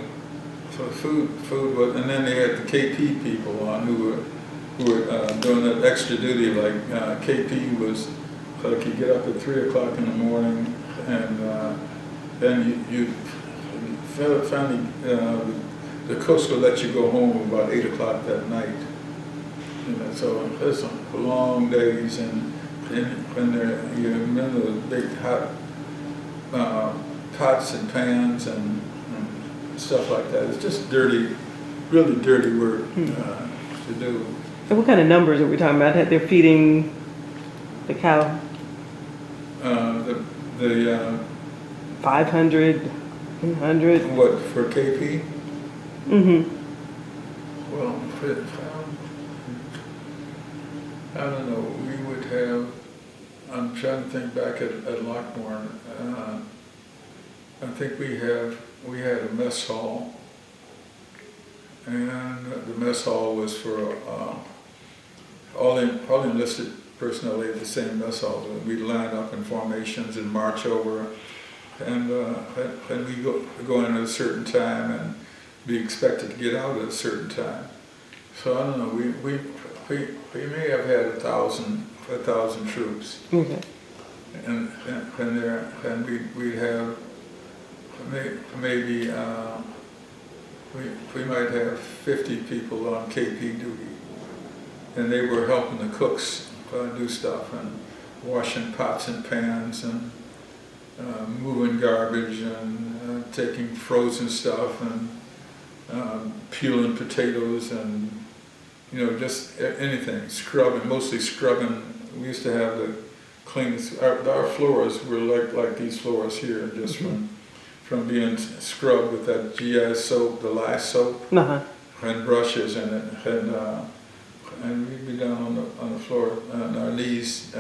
food was, and then they had the KP people on who were doing that extra duty. Like KP was like you get up at 3 o'clock in the morning, and then you finally the coast will let you go home about 8 o'clock that night. So there's some long days, and when you remember the big hot pots and pans and stuff like that. It's just dirty, really dirty work to do. And what kind of numbers are we talking about? They're feeding the cow? The 500, 100? What, for KP? Well, I don't know. We would have, I'm trying to think back at Lockbourne. I think we had a mess hall, and the mess hall was for all enlisted personnel. They had the same mess hall. We'd line up in formations and march over, and we go in at a certain time and be expected to get out at a certain time. So I don't know. We may have had 1,000 troops, Okay. and we'd have. Maybe we might have 50 people on KP duty, and they were helping the cooks do stuff and washing pots and pans and moving garbage and taking frozen stuff and peeling potatoes and just anything, scrubbing, mostly scrubbing. We used to have the cleanest. Our floors were like these floors here, just from being scrubbed with that GI soap, the lye soap, and brushes in it, and we'd be down on the floor on our knees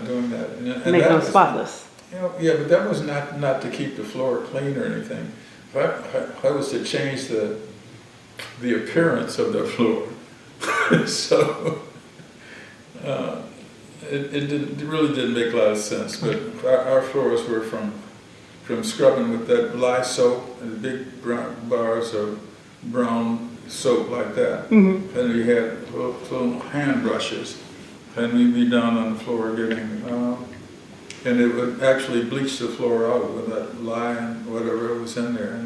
doing that. And Make that them was, spotless. Yeah, but that was not to keep the floor clean or anything. That was to change the appearance of the floor. So it really didn't make a lot of sense. But our floors were from scrubbing with that lye soap and the big brown bars of brown soap like that. And we had little hand brushes, and we'd be down on the floor getting, and it would actually bleach the floor out with that lye and whatever was in there.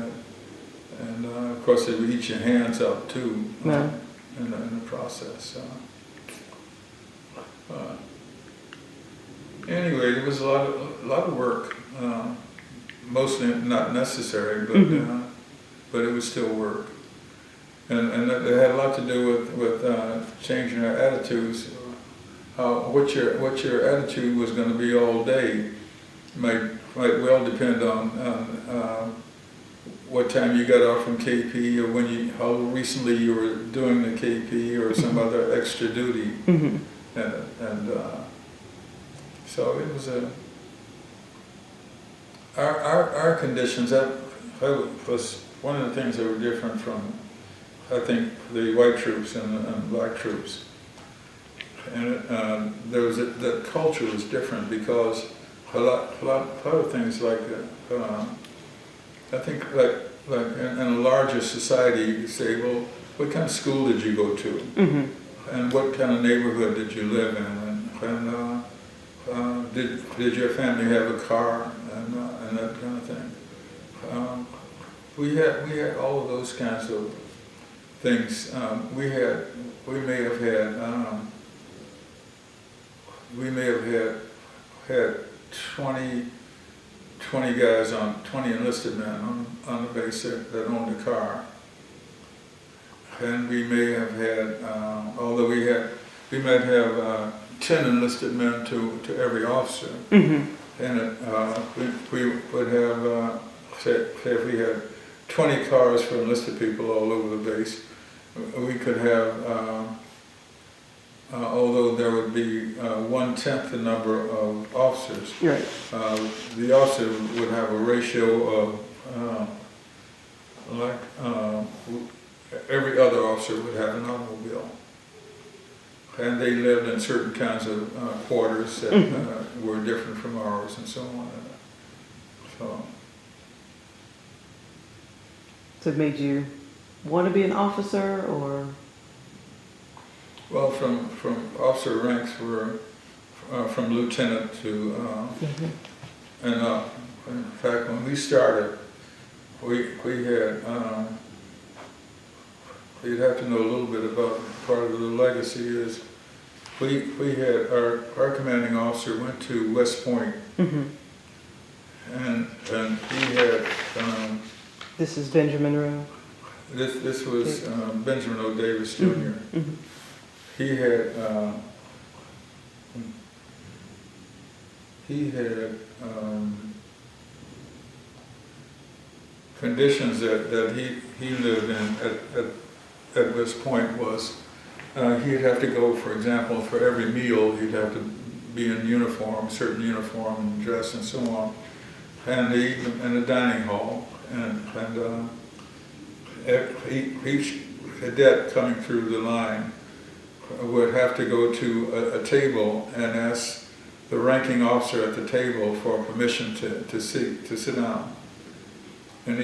And of course, they would eat your hands up too Yeah. in the process. Anyway, it was a lot of work. Mostly not necessary, but it was still work. And it had a lot to do with changing our attitudes. What your attitude was going to be all day might well depend on what time you got off from KP, or how recently you were doing the KP, or some other extra duty. And so it was our conditions. That was one of the things that were different from, I think, the white troops and black troops. And the culture was different because a lot of things like I think like in a larger society, you say, well, what kind of school did you go to, and what kind of neighborhood did you live in, and did your family have a car, and that kind of thing. We had all of those kinds of things. We may have had 20 guys 20 enlisted men on the base that owned a car. And we may have had, although we might have 10 enlisted men to every officer. And we would have, say if we had 20 cars for enlisted people all over the base, we could have, although there would be 1/10 the number of officers, Right. the officer would have a ratio of every other officer would have an automobile. And they lived in certain kinds of quarters that were different from ours, and so on. So it made you want to be an officer, or? Well, from officer ranks were from lieutenant to and up. In fact, when we started, we had you'd have to know a little bit about part of the legacy is we had our commanding officer went to West Point, and he had This is Benjamin Rowe. this was Benjamin O. Davis Jr. He had conditions that he lived in at West Point was he'd have to go, for example, for every meal he'd have to be in uniform, certain uniform, dress, and so on, and in a dining hall, and each cadet coming through the line would have to go to a table and ask the ranking officer at the table for permission to sit down. And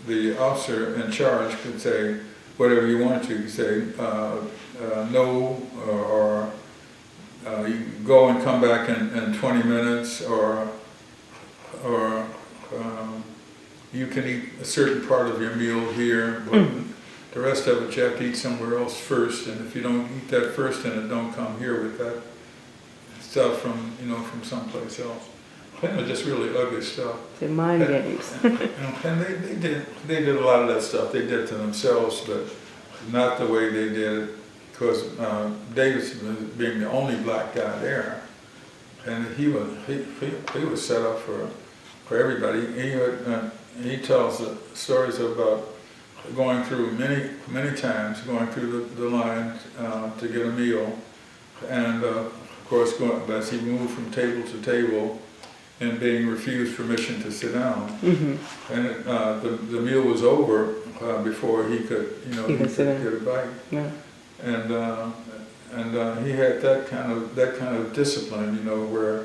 the officer in charge could say whatever you wanted to. You could say no, or you can go and come back in 20 minutes, or you can eat a certain part of your meal here, but the rest of it you have to eat somewhere else first, and if you don't eat that first, then it don't come here with that stuff from someplace else. It was just really ugly stuff. They're mind games. And they did a lot of that stuff. They did to themselves, but not the way they did it, because Davis was being the only black guy there, and he was set up for everybody. He tells the stories about going through many times, going through the line to get a meal, and of course, as he moved from table to table, and being refused permission to sit down, and the meal was over before he could, get a bite, and he had that kind of discipline, where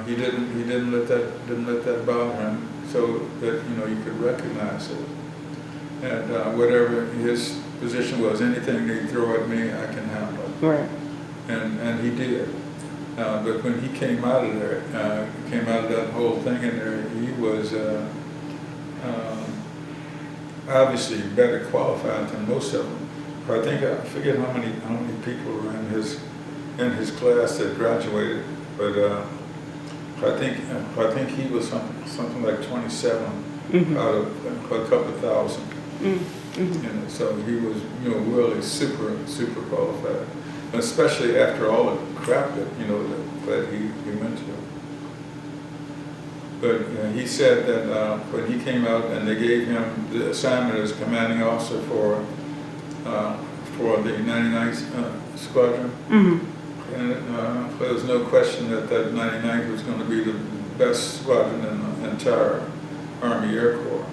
he didn't let that bother him, so that you could recognize it, and whatever his position was, anything they throw at me, I can handle it, Right. and he did. But when he came out of there, came out of that whole thing in there, obviously better qualified than most of them. But I forget how many people were in his class that graduated, but I think he was something like 27 out of a couple thousand. And so he was, really super qualified, especially after all the crap that that he went through. But he said that when he came out and they gave him the assignment as commanding officer for the 99th Squadron, and there was no question that 99th was going to be the best squadron in the entire Army Air Corps,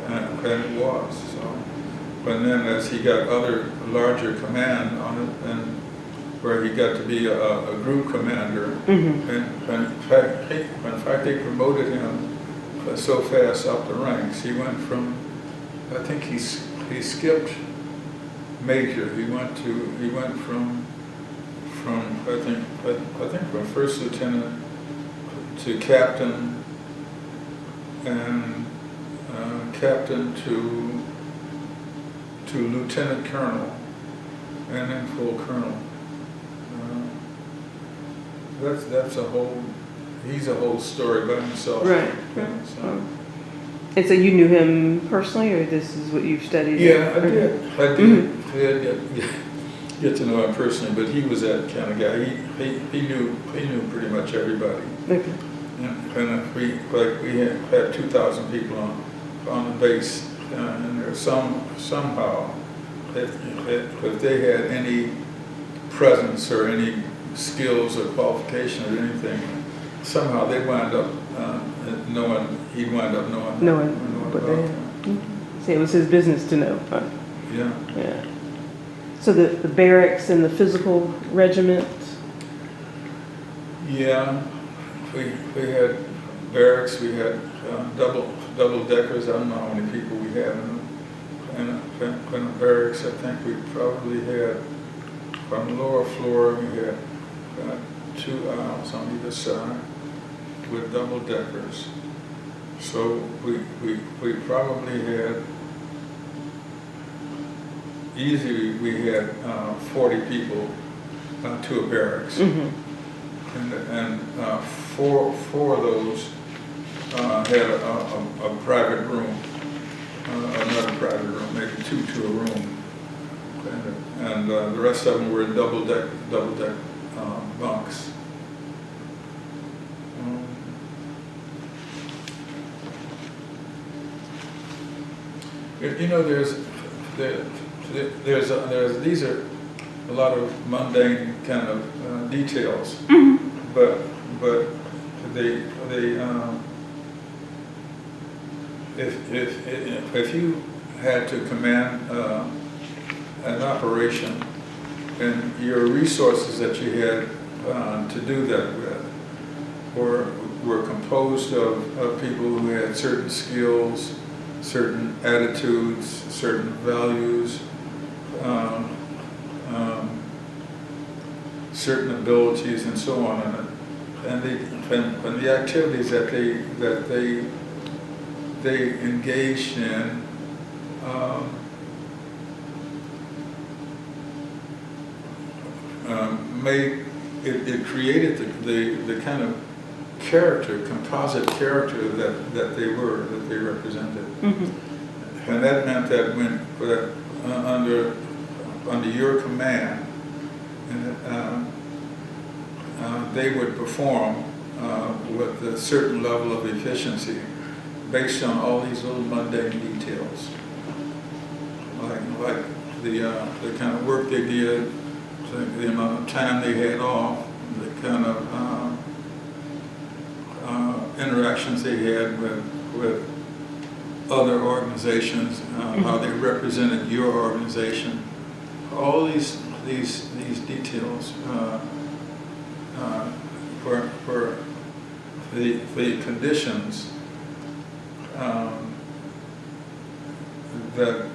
and it was. So, but then as he got other larger command on it, and where he got to be a group commander, and in fact they promoted him so fast up the ranks. He went from, I think he skipped major. He went from I think from first lieutenant to captain, and captain to lieutenant colonel, and then full colonel. That's he's a whole story by himself. Right. So. And so you knew him personally, or this is what you've studied? Yeah, I did. I did get to know him personally, but he was that kind of guy. He knew pretty much everybody. Okay. And we had 2,000 people on the base, and there's somehow if they had any presence or any skills or qualification or anything, somehow they wind up he'd wind up knowing But see, it was his business to know. Huh? Yeah. Yeah. So the barracks and the physical regiment. Yeah, we had barracks. We had double deckers. I don't know how many people we had in a barracks. I think we probably had on the lower floor. We had 2 aisles on either side with double deckers. So we probably had easily we had 40 people to a barracks, and 4 of those had a private room, another private room, maybe 2 to a room, and the rest of them were in double deck bunks. These are a lot of mundane kind of details, but they if you had to command an operation, and your resources that you had to do that with were composed of people who had certain skills, certain attitudes, certain values, certain abilities, and so on, and the activities that they engaged in made it created the kind of composite character that they represented. And that meant that when under your command, they would perform with a certain level of efficiency based on all these little mundane details, like the kind of work they did, the amount of time they had off, the kind of interactions they had with other organizations, how they represented your organization. All these details for the conditions that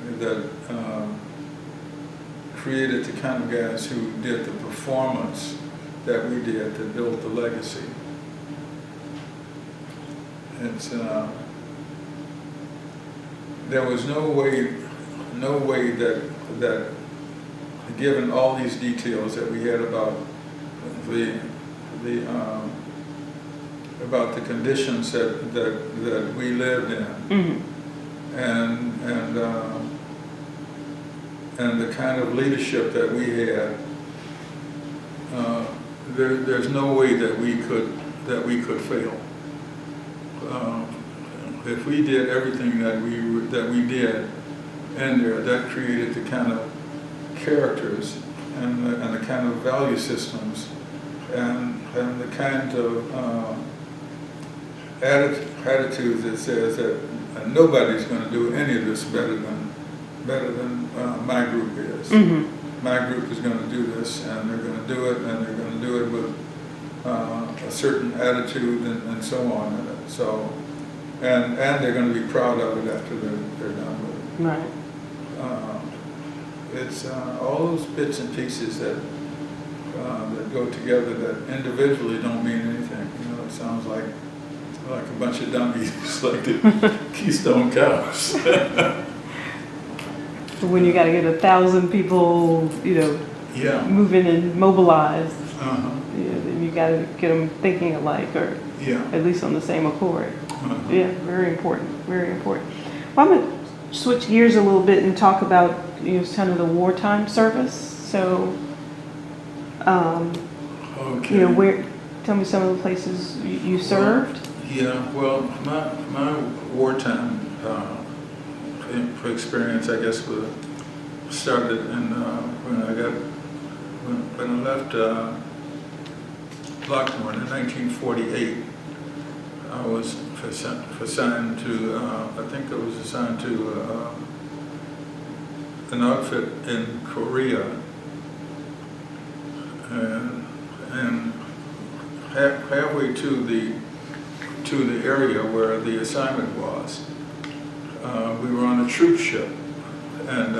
created the kind of guys who did the performance that we did to build the legacy. It's there was no way that given all these details that we had about the about the conditions that we lived in, Mm-hmm. and the kind of leadership that we had, there's no way that we could fail. If we did everything that we did in there, that created the kind of characters and the kind of value systems and the kind of attitude that says that nobody's going to do any of this better than my group is. Mm-hmm. My group is going to do this, and they're going to do it, and they're going to do it with a certain attitude and so on. And so, and they're going to be proud of it after they're done with it. Right. It's all those bits and pieces that go together that individually don't mean anything. You know, it sounds like a bunch of dummies, like the Keystone Cows. When you got to get 1,000 people, Yeah. moving and mobilized, Uh-huh. then you got to get them thinking alike, or Yeah. at least on the same accord. Uh-huh. Yeah, very important, very important. Well, I'm going to switch gears a little bit and talk about, kind of the wartime service. So, Okay. tell me some of the places you served. Yeah, well, my wartime experience, I guess, started in when I left Lockmore in 1948. I was assigned to an outfit in Korea, and halfway to the area where the assignment was, we were on a troop ship, and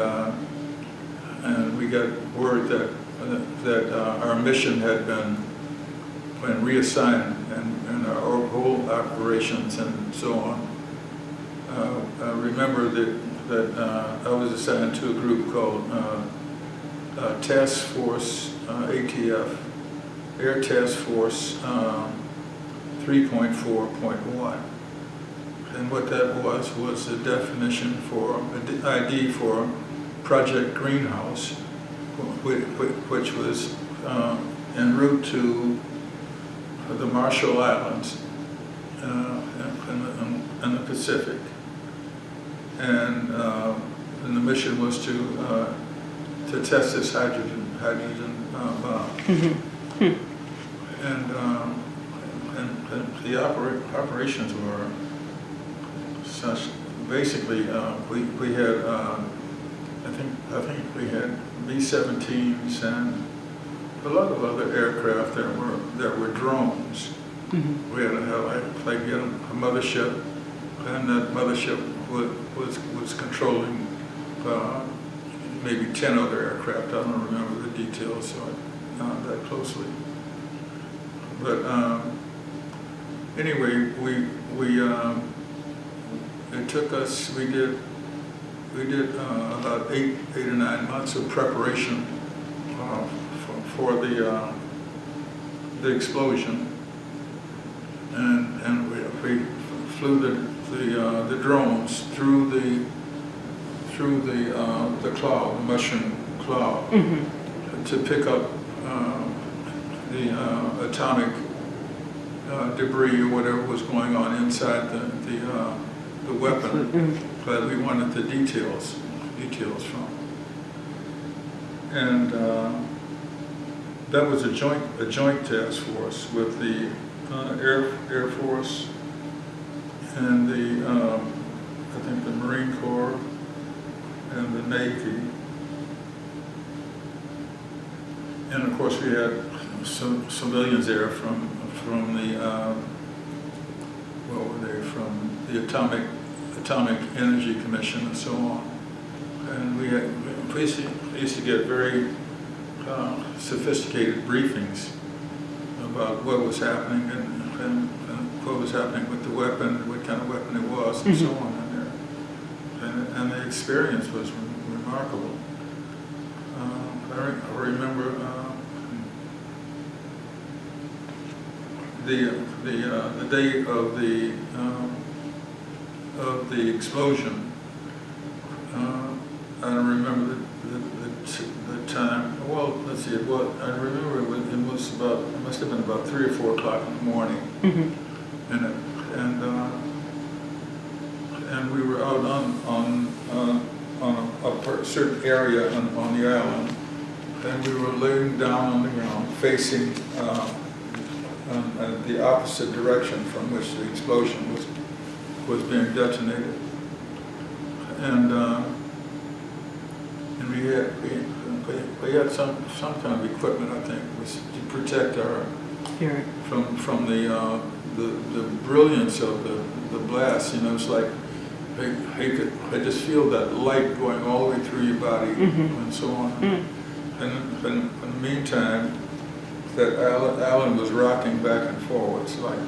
we got word that our mission had been reassigned, and our whole operations and so on. I remember that I was assigned to a group called Task Force ATF, Air Task Force 3.4.1. And what that was the definition for an ID for Project Greenhouse, which was en route to the Marshall Islands in the Pacific. And the mission was to test this hydrogen bomb. Mm-hmm. And the operations were such. Basically, we had I think we had B-17s and a lot of other aircraft that were drones. Mm-hmm. We had a mothership, and that mothership was controlling maybe 10 other aircraft. I don't remember the details that closely. But anyway, it took us. We did about eight or 9 months of preparation for the explosion, and we flew the drones through the cloud, the mushroom cloud, Mm-hmm. to pick up the atomic debris or whatever was going on inside the weapon. Mm-hmm. But we wanted the details from. And that was a joint task force with the Air Force and I think the Marine Corps and the Navy. And of course we had some civilians there from the what were they, from the Atomic Energy Commission and so on. And we used to get very sophisticated briefings about what was happening and what was happening with the weapon, what kind of weapon it was, and so on in there. And and the experience was remarkable. I remember the day of the explosion. I remember the time. Well, let's see. I remember it must have been about 3 or 4 o'clock in the morning, and we were out on a certain area on the island, and we were laying down on the ground facing the opposite direction from which the explosion was being detonated, and we had some kind of equipment, I think, was to protect our from the brilliance of the blast. You know, it's like I just feel that light going all the way through your body and so on. And in the meantime, that Alan was rocking back and forwards like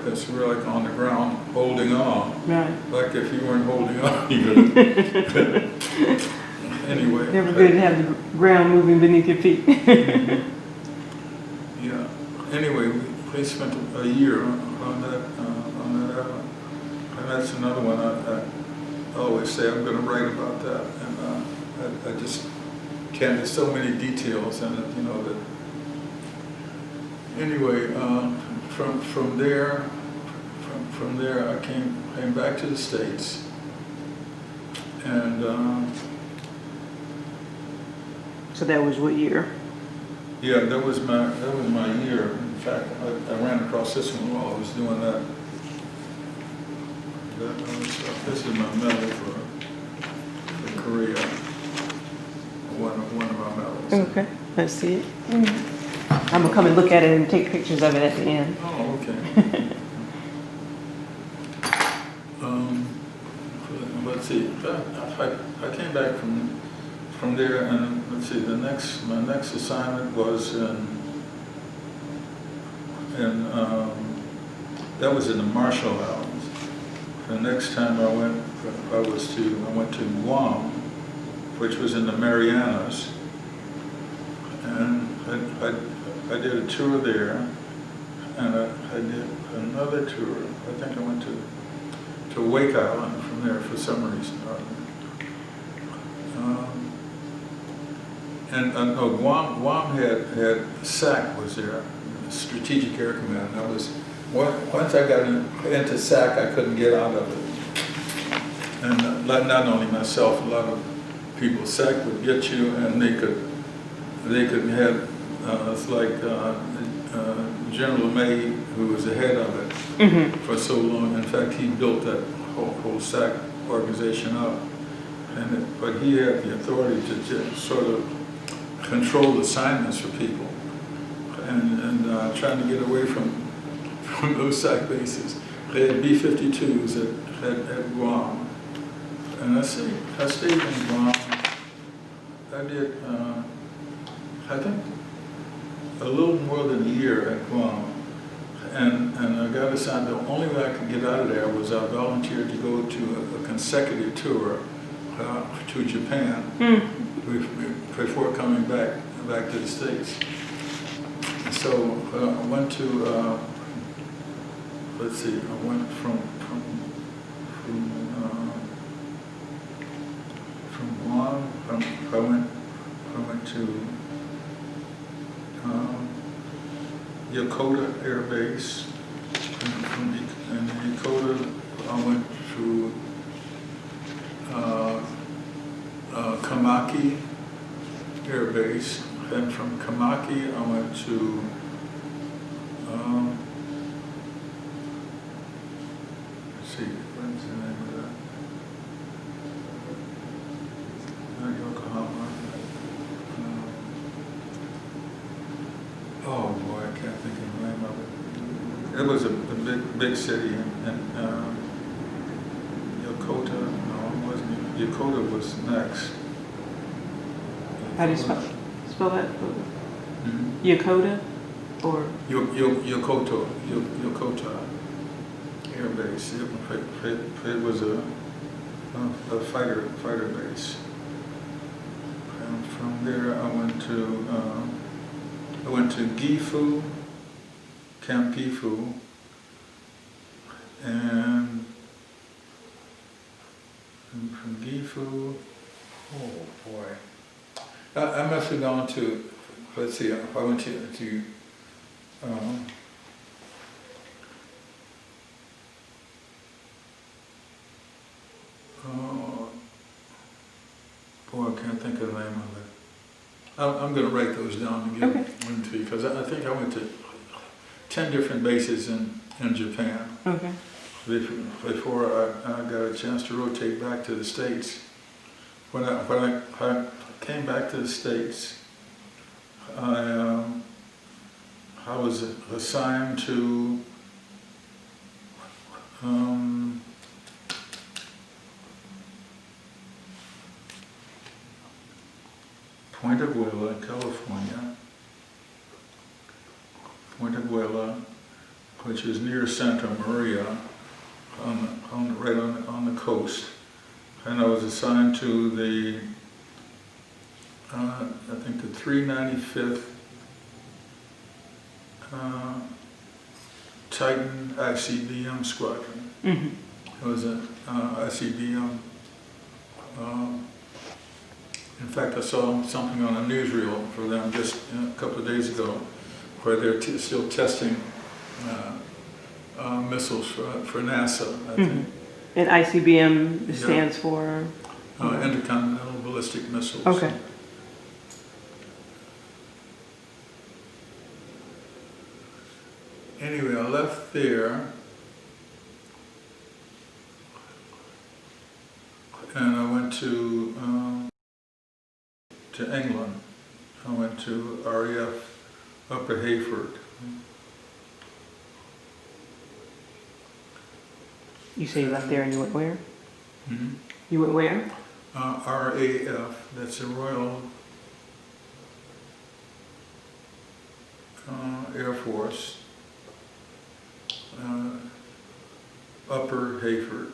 this, really like on the ground, holding on. Right. Like if you weren't holding on, you could. Anyway. Never good to have the ground moving beneath your feet. Yeah. Anyway, we spent a year on that island, and that's another one I always say I'm going to write about that, and I just can't. There's so many details in it, you know. That anyway, from there I came back to the States, and. So that was what year? Yeah, that was my year. In fact, I ran across this one while I was doing that. This is my medal for Korea. One of our medals. Okay, let's see it. I'm gonna come and look at it and take pictures of it at the end. Oh, okay. Let's see. I came back from there, and let's see. My next assignment was that was in the Marshall Islands. The next time I went to Guam, which was in the Marianas, and I did a tour there, and I did another tour. I think I went to Wake Island from there for some reason. Guam had SAC was there, Strategic Air Command. And I was once I got into SAC, I couldn't get out of it. And not only myself, a lot of people. SAC would get you, and they could have it's like General May, who was the head of it for so long. In fact, he built that whole SAC organization up, but he had the authority to just sort of control assignments for people, and trying to get away from those SAC bases. They had B-52s at Guam, and I stayed in Guam. I did, I think, a little more than a year at Guam, and I got assigned. The only way I could get out of there was I volunteered to go to a consecutive tour to Japan before coming back to the States. So I went to let's see. I went from Guam. I went to Yokota Air Base, and from Yokota I went to Kamaki Air Base, and from Kamaki I went to let's see, what's the name of that? Not Yokohama. Oh boy, I can't think of the name of it. It was a big city, and Yokota. No, it wasn't. Yokota was next. How do you spell that? Yokota or? Yokota Air Base. It was a fighter base. And from there, I went to Gifu, Camp Gifu, and from Gifu, oh boy, I must have gone to. Let's see. I went to boy, I can't think of the name of it. I'm going to write those down and give them to you, because I think I went to 10 different bases in Japan before I got a chance to rotate back to the States. When I came back to the States, I was assigned to Point Aguila, California. Point Aguila, which is near Santa Maria, right on the coast. And I was assigned to the, I think the 395th Titan ICBM squadron. It was an ICBM. In fact, I saw something on a newsreel for them just a couple of days ago, where they're still testing missiles for NASA, I think. And ICBM stands for? Intercontinental ballistic missiles. Okay. Anyway, I left there, and I went to England. I went to RAF Upper Hayford. You say you left there and you went where? Mm-hmm. You went where? RAF, that's a Royal Air Force, Upper Hayford.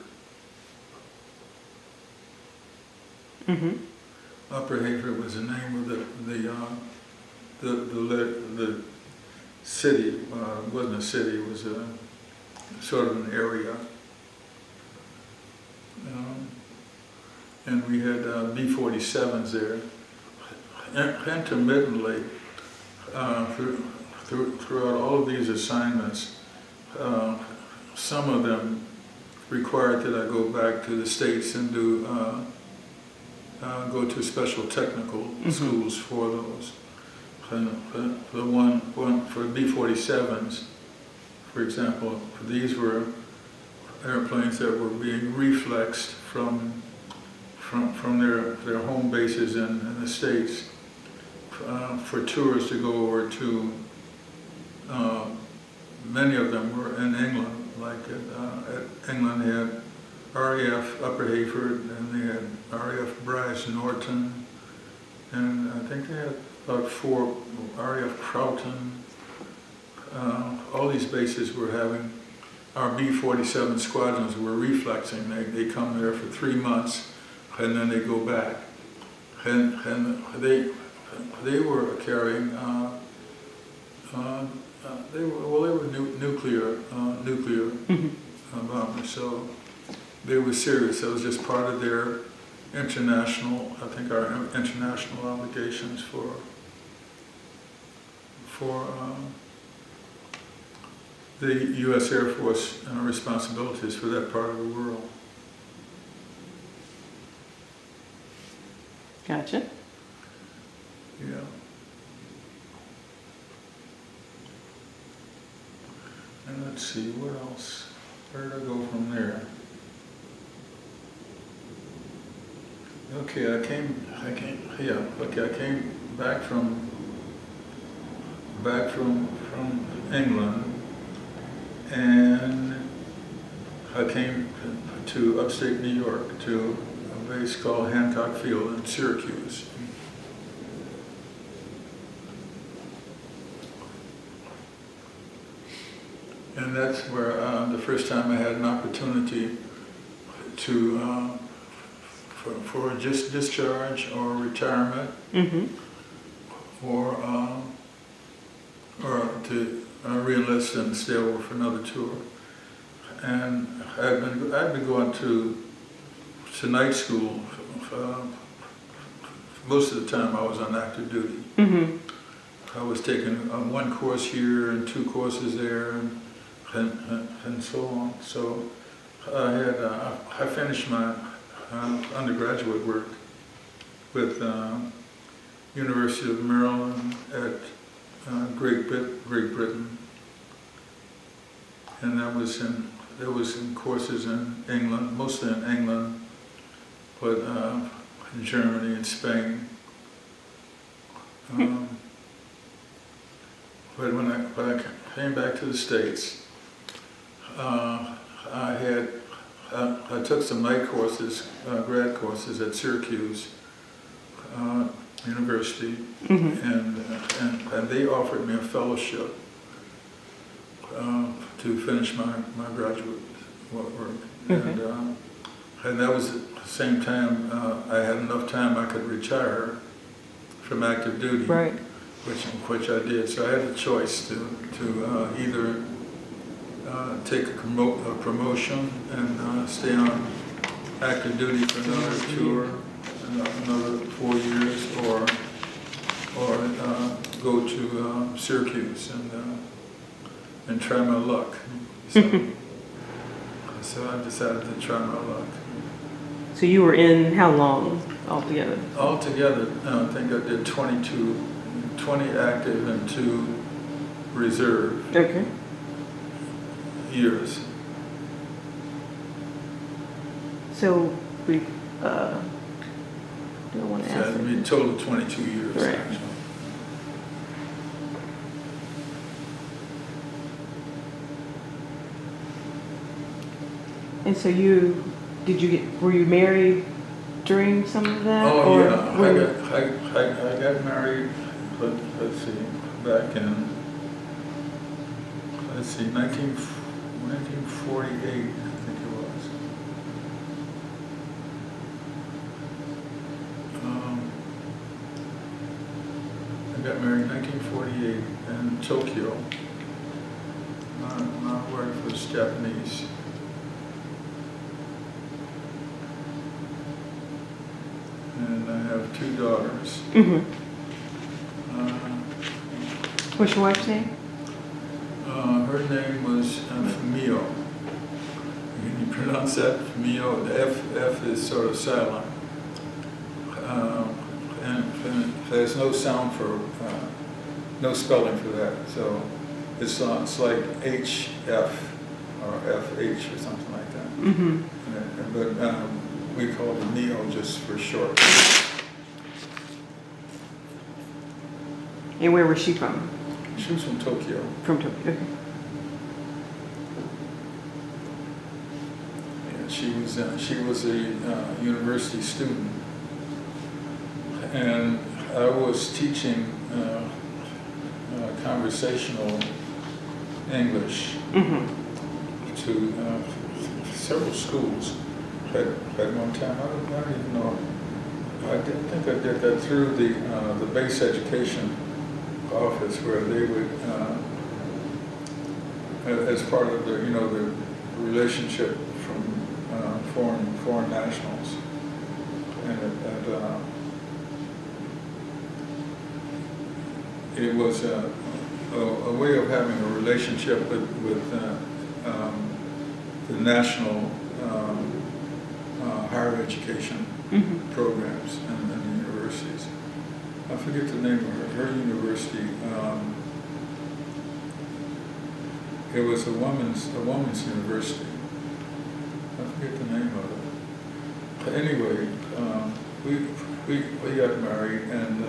Upper Hayford was the name of the city. It wasn't a city; it was a sort of an area. And we had B-47s there. Intermittently, throughout all of these assignments, some of them required that I go back to the States and do go to special technical schools for those. The one for B-47s, for example, these were airplanes that were being reflexed from their home bases in the States for tours to go over to. Many of them were in England, like at England they had RAF Upper Hayford, and they had RAF Bryce Norton, and I think they had about 4 RAF Proughton. All these bases were having our B-47 squadrons were reflexing. They come there for 3 months, and then they go back, and they were carrying they were nuclear bombers, so they were serious. That was just part of their international, I think our international obligations for the U.S. Air Force responsibilities for that part of the world. Gotcha. Yeah. And let's see, what else? Where did I go from there? Okay, I came back from England, and I came to upstate New York to a base called Hancock Field in Syracuse. And that's where the first time I had an opportunity to for just discharge or retirement, Mm-hmm. or to re-enlist and stay over for another tour. And I've been going to night school. Most of the time I was on active duty. Mm-hmm. I was taking one course here and 2 courses there, and so on. So I finished my undergraduate work with University of Maryland at Great Britain, and that was in courses in England, mostly in England, but in Germany and Spain. But when I came back to the States, I took some night courses, grad courses at Syracuse University, Mm-hmm. and they offered me a fellowship to finish my graduate work. Okay. And that was at the same time I had enough time I could retire from active duty, Right. which I did. So I had a choice to either take a promotion and stay on active duty for another tour, another 4 years, or go to Syracuse and try my luck. So I decided to try my luck. So you were in how long altogether? Altogether, I think I did 20 active and 2 reserve Okay. years. So we don't want to So ask. it'd be a total of 22 years, Right. actually. And so were you married during some of that? Oh, or yeah, I got married, let's see, back in, 1948, I think it was. I got married in 1948 in Tokyo. My wife was Japanese. And I have 2 daughters. Mm-hmm. What's your wife's name? Her name was Fumio. Can you pronounce that? Fumio. The F is sort of silent. And there's no sound for, no spelling for that. So it's like HF or FH or something like that. Mm-hmm. But we call it Neo just for short. And where was she from? She was from Tokyo. From Tokyo. Okay. And she was a university student, and I was teaching conversational English Mm-hmm. to several schools at one time. I don't even know. I didn't think I did that through the base education office, where they would, as part of the the relationship from foreign nationals, and it was a way of having a relationship with the national higher education Mm-hmm. programs and universities. I forget the name of her university. It was a woman's university. I forget the name of it. But anyway, we got married, and I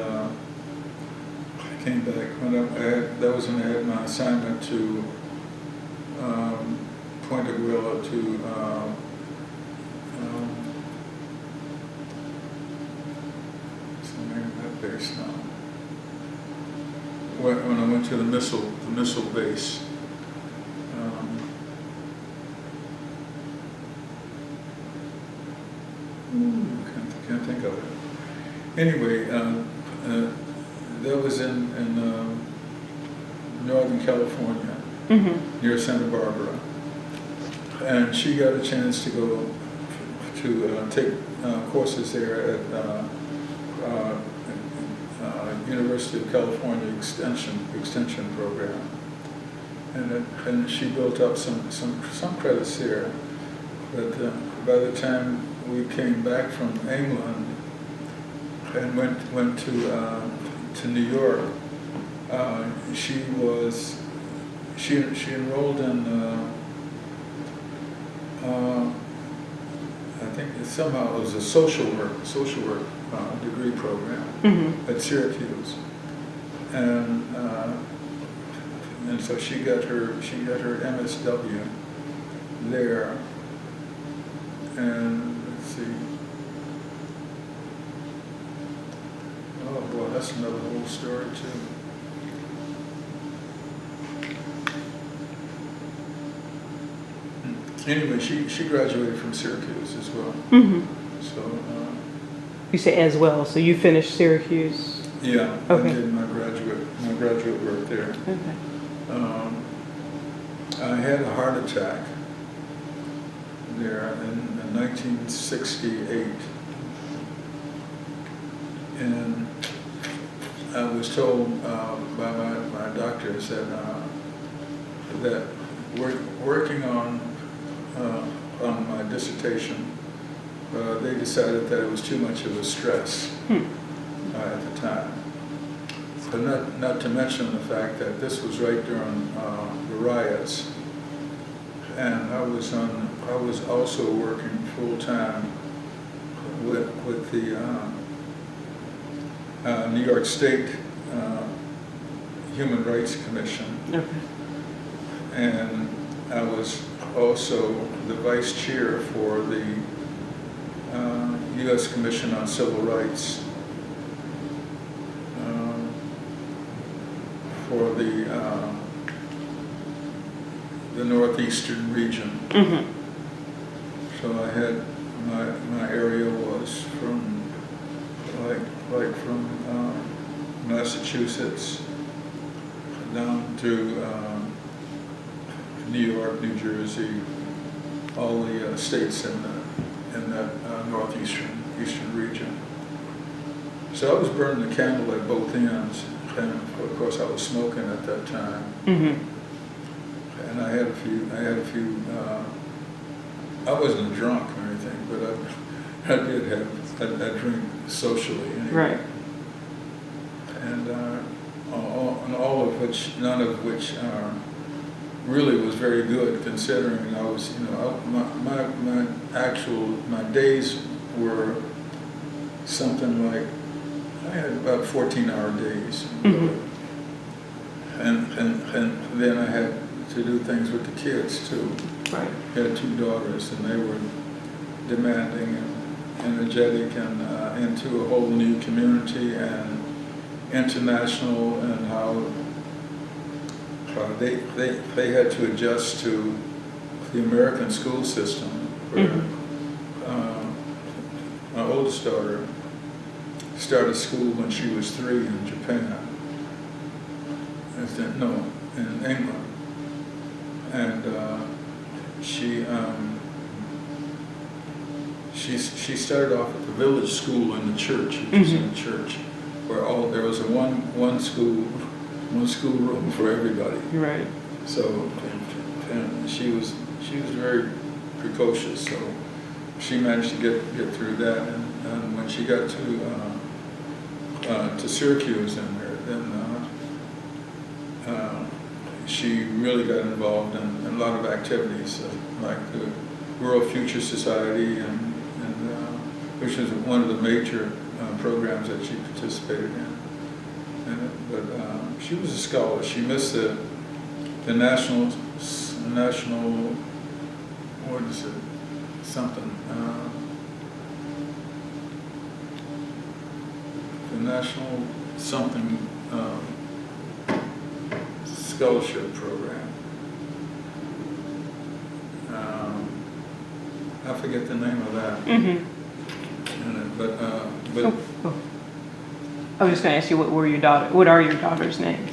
came back that was when I had my assignment to Point Aguila to base now. When I went to the missile base, I can't can't think of it. Anyway, that was in Northern California, near Santa Barbara. And she got a chance to go to take courses there at University of California Extension program. And she built up some credits there. But by the time we came back from England and went to New York, she enrolled in I think somehow it was a social work degree program at Syracuse, and so she got her MSW there. And let's see. Oh boy, that's another whole story too. Anyway, she graduated from Syracuse as well. So. You say as well, so you finished Syracuse? Yeah, okay. I did my graduate work there. Okay. I had a heart attack there in 1968, and I was told by my doctors that working on my dissertation, they decided that it was too much of a stress at the time. But not to mention the fact that this was right during the riots, and I was also working full time with the New York State Human Rights Commission, and I was also the vice chair for the U.S. Commission on Civil Rights for the northeastern region. So I had my area was from from Massachusetts down to New York, New Jersey, all the states in that northeastern region. So I was burning the candle at both ends, and of course I was smoking at that time. And I had a few. I wasn't drunk or anything, but I did have a drink socially anyway. Right. And all of which, none of which really was very good, considering I was, my days were something like, I had about 14-hour days. And then I had to do things with the kids too. Right. I had 2 daughters, and they were demanding and energetic, and into a whole new community and international, and how they had to adjust to the American school system. Where, my oldest daughter started school when she was 3 in Japan. In England. And she started off at the village school in the church, which was in the church, where there was one school room for everybody. Right. So, and she was very precocious. So she managed to get through that. And when she got to Syracuse then she really got involved in a lot of activities, like the World Future Society, and which was one of the major programs that she participated in. But she was a scholar. She missed the national, what is it, something, the national something scholarship program. I forget the name of that. but Oh. I was just going to ask you, what are your daughter's names?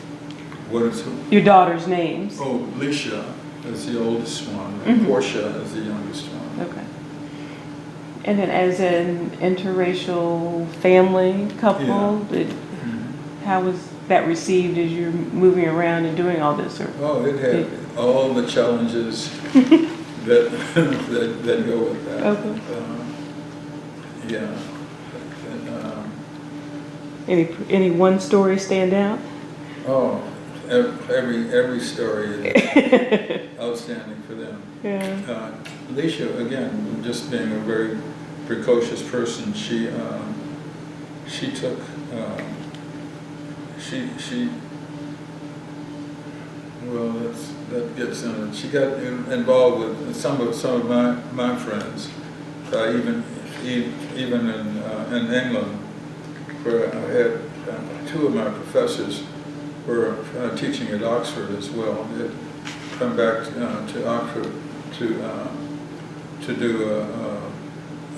what is Your daughter's names. Oh, Alicia is the oldest one, and Mm-hmm. Portia is the youngest one. Okay. And then as an interracial family couple, how was that received as you're moving around and doing all this? Or Oh, it had all the challenges that go with that. Okay. Yeah. And, any one story stand out? oh, every story is outstanding for them. Yeah. Alicia, again, just being a very precocious person, she took well, that gets in it. She got involved with some of my friends, even in England, where I had two of my professors were teaching at Oxford as well. They had come back to Oxford to do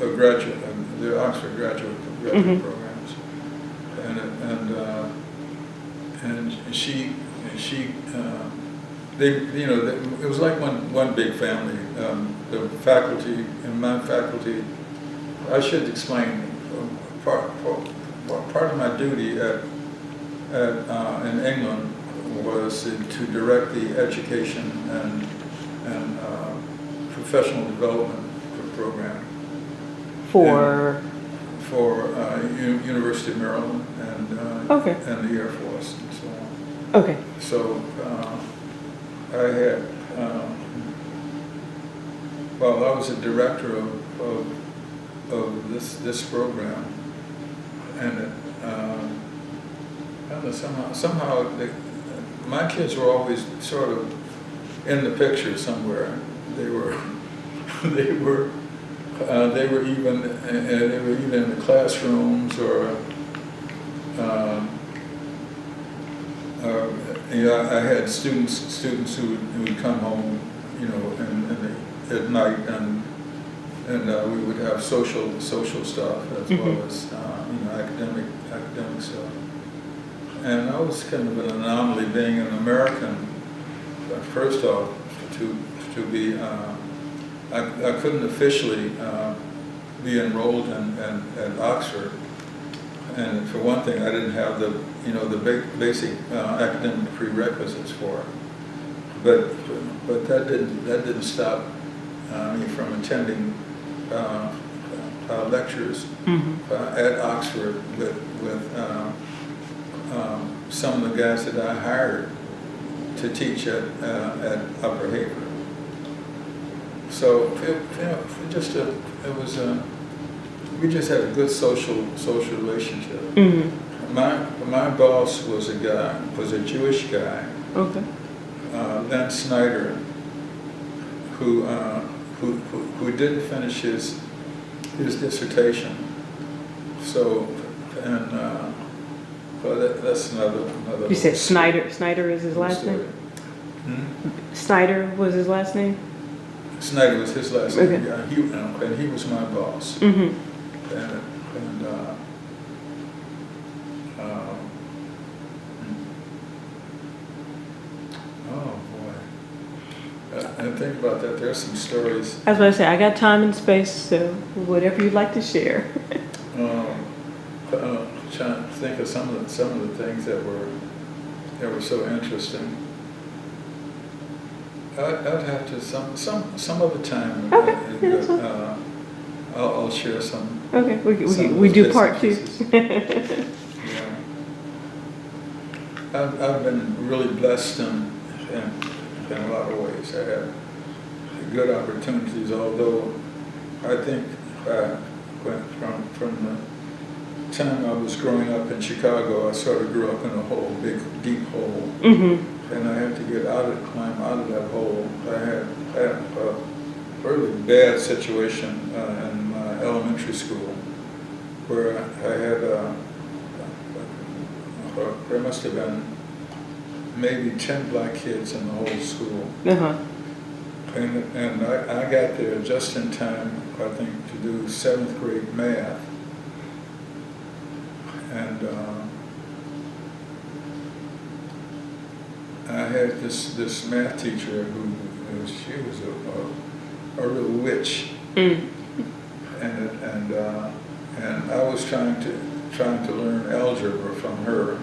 a graduate, the Oxford graduate programs, and she they it was like one big family. The faculty and my faculty. I should explain part of my duty in England was to direct the education and professional development program For University of Maryland and the Air Force and so on. Okay. So I had well, I was a director of this program, and I don't know, somehow my kids were always sort of in the picture somewhere. They were even in the classrooms or I had students who would come home, at night, and we would have social stuff as well as academic stuff. And I was kind of an anomaly, being an American. First off, to be I couldn't officially be enrolled at Oxford, and for one thing, I didn't have the basic academic prerequisites for it. But that didn't stop me from attending lectures at Oxford with some of the guys that I hired to teach at Upper Haver. So we just had a good social relationship. My boss was a Jewish guy. Okay. Len Snyder, who didn't finish his dissertation. So, and that's another. You said Snyder. Snyder is his last name? Snyder was his last name? Snyder was his last name. Okay. Yeah, and he was my boss. Oh boy, and think about that. There's some stories. I was about to say, I got time and space, so whatever you'd like to share. Trying to think of some of the things that were so interesting. I'd have to some other time. Okay. I'll share some. Okay, some we of do those part bits two. and pieces. Yeah. I've been really blessed in a lot of ways. I had good opportunities, although I think from the time I was growing up in Chicago, I sort of grew up in a hole, big, deep hole. And I had to climb out of that hole. I had a really bad situation in my elementary school, where I had there must have been maybe 10 black kids in the whole school. And I got there just in time, I think, to do 7th grade math. and I had this math teacher she was a real witch, and I was trying to learn algebra from her,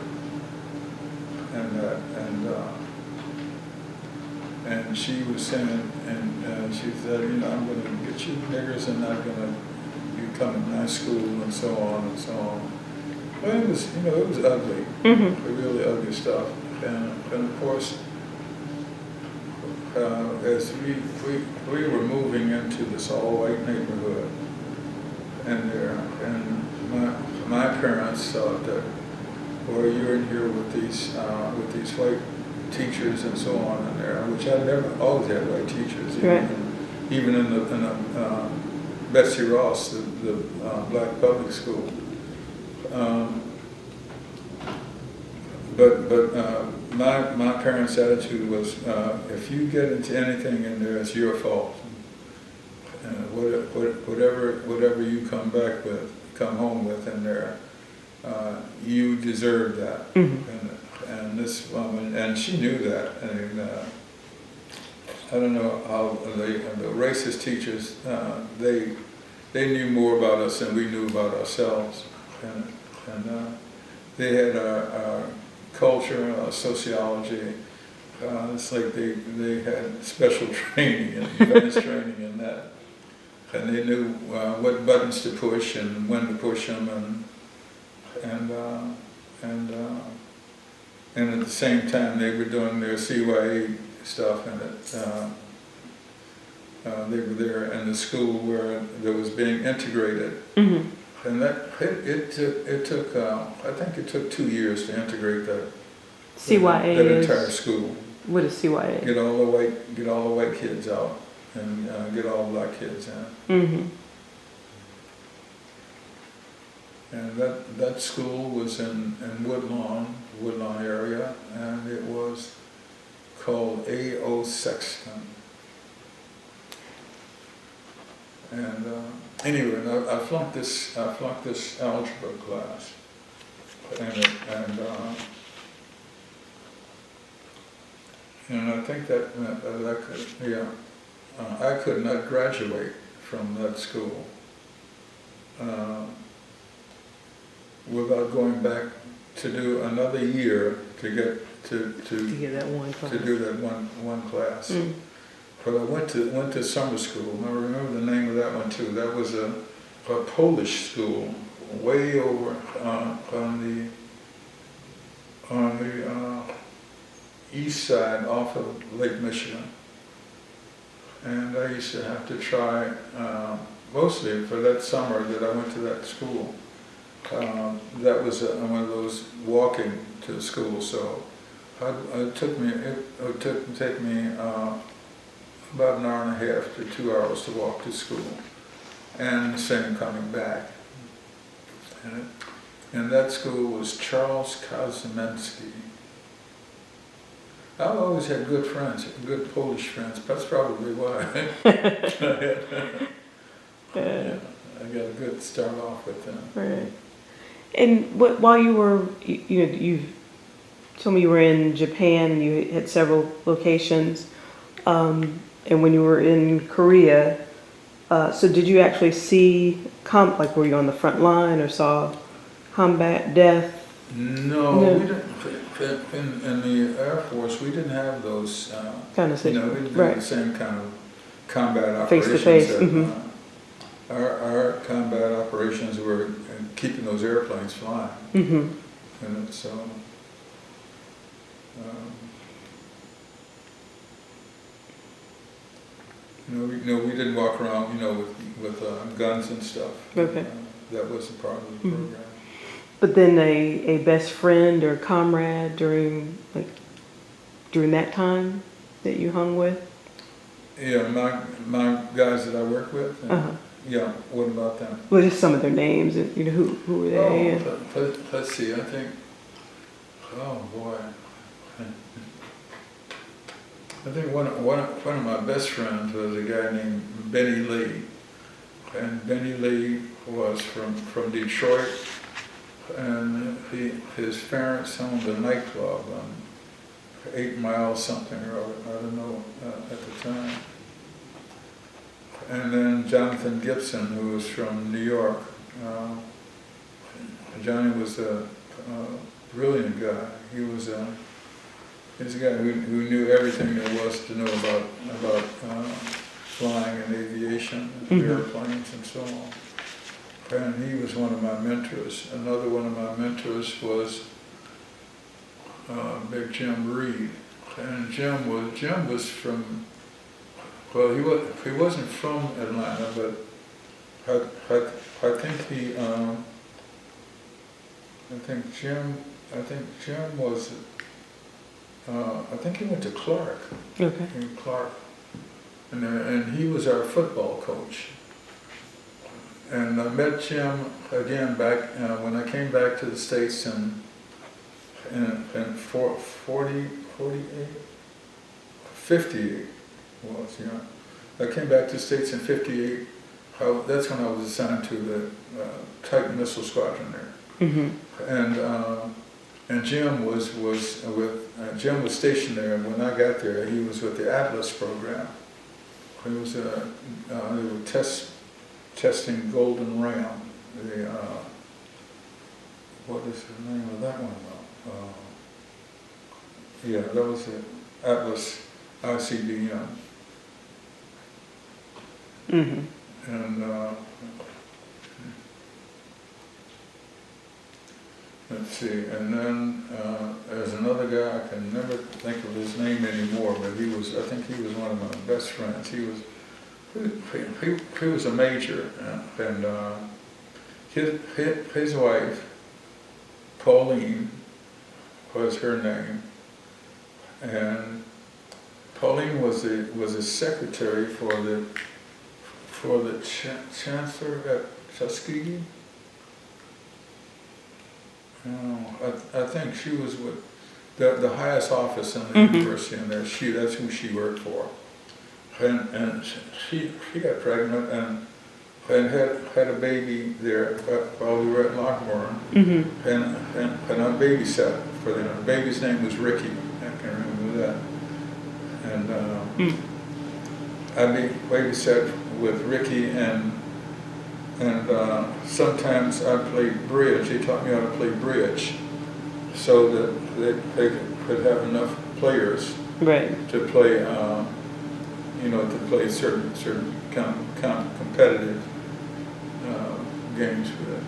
and she was saying, and she said, I'm going to get you niggers and not going to come in high school and so on and so on. Well, it was, it was ugly, really ugly stuff. And of course, as we were moving into this all-white neighborhood, and my parents thought that, boy, you're in here with these white teachers and so on in there, which I never always had white teachers, even in the Betsy Ross, the black public school. But my parents' attitude was, if you get into anything in there, it's your fault. Whatever you come home with in there, you deserve that. And this woman, and she knew that. And I don't know how the racist teachers, they knew more about us than we knew about ourselves. And they had our culture, our sociology. It's like they had special training and advanced training in that. And they knew what buttons to push and when to push them, and at the same time they were doing their CYA stuff, and they were there in the school where that was being integrated. And that it took I think it took 2 years to integrate that CYA entire school. What is CYA? Get all the white kids out and get all the black kids in. And that school was in Woodlawn area, and it was called A.O. Sexton. And anyway, I flunked this algebra class, and I think that meant that I could not graduate from that school without going back to do another year to get to get that one class. To do that one class. But I went to summer school, and I remember the name of that one too. That was a Polish school, way over on the east side off of Lake Michigan. And I used to have to try, mostly for that summer that I went to that school. That was one of those walking to school, so it would take me about an hour and a half to 2 hours to walk to school, and the same coming back. And that school was Charles Kazimensky. I've always had good friends, good Polish friends. That's probably why. I got a good start off with them. Right. And while you were, you told me you were in Japan and you had several locations. And when you were in Korea, so did you actually see, like were you on the front line or saw combat, death? No. We didn't. In the Air Force, we didn't have those kind of we didn't do the same kind of combat operations. Face to face. Our combat operations were keeping those airplanes flying. And so. We didn't walk around, with guns and stuff. Okay. That wasn't part of the program. But then a best friend or comrade during that time that you hung with? Yeah, my guys that I work with. Yeah, what about them? Well, just some of their names. Who were they? Let's see. I think. Oh boy. I think one of my best friends was a guy named Benny Lee, and Benny Lee was from Detroit, and his parents owned a nightclub on 8 Mile something or other, I don't know at the time. And then Jonathan Gibson, who was from New York. Johnny was a brilliant guy. He was a guy who knew everything there was to know about flying and aviation, and airplanes and so on. And he was one of my mentors. Another one of my mentors was Big Jim Reed. And Jim was from, well, he wasn't from Atlanta, but I think Jim was, I think he went to Clark. Okay. In Clark. And he was our football coach. And I met Jim again back when I came back to the States in 58 was, yeah. I came back to the States in 58. That's when I was assigned to the Titan Missile Squadron there. Mm-hmm. And Jim was Jim was stationed there, and when I got there, he was with the Atlas program. He was they were testing Golden Ram. What is the name of that one? Yeah, that was the Atlas ICBM. Mm-hmm. And let's see, and then there's another guy, I can never think of his name anymore, but I think he was one of my best friends. He was a major, and his wife, Pauline, was her name, and Pauline was a secretary for the chancellor at Tuskegee. I think she was with the highest office in the university, and that's who she worked for. And she got pregnant and had a baby there while we were at Lockbourne. Mm-hmm. And I babysat for them. The baby's name was Ricky. I can remember that. And I babysat with Ricky, and sometimes I played bridge. He taught me how to play bridge, so that they could have enough players to play, to play certain competitive games with it.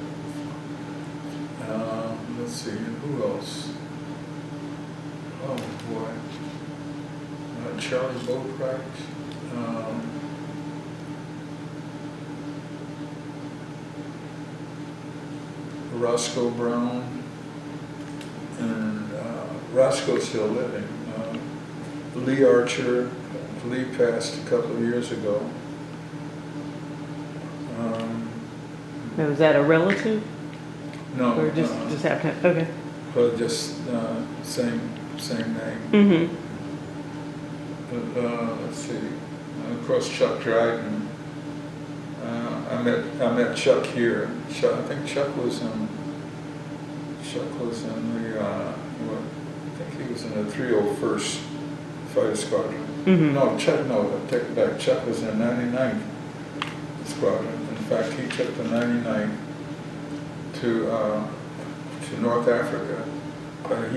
Let's see, who else? Oh boy, Charlie Boatwright. Roscoe Brown, and Roscoe's still living. Lee Archer, Lee passed a couple of years ago. Was that a relative? No. Or just happened? Okay. But just same name. Mm-hmm. Let's see. Of course, Chuck Dryden. I met Chuck here. I think Chuck was in the I think he was in the 301st Fighter Squadron. Mm-hmm. No, I take it back. Chuck was in the 99th Squadron. In fact, he took the 99th to North Africa. I think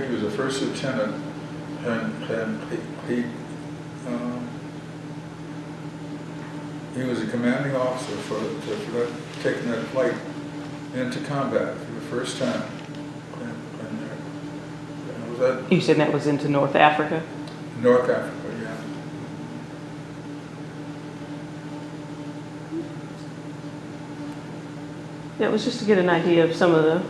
he was the first lieutenant, and he was a commanding officer for taking that flight into combat for the first time. And was that? You said that was into North Africa? North Africa, yeah. That was just to get an idea of some of the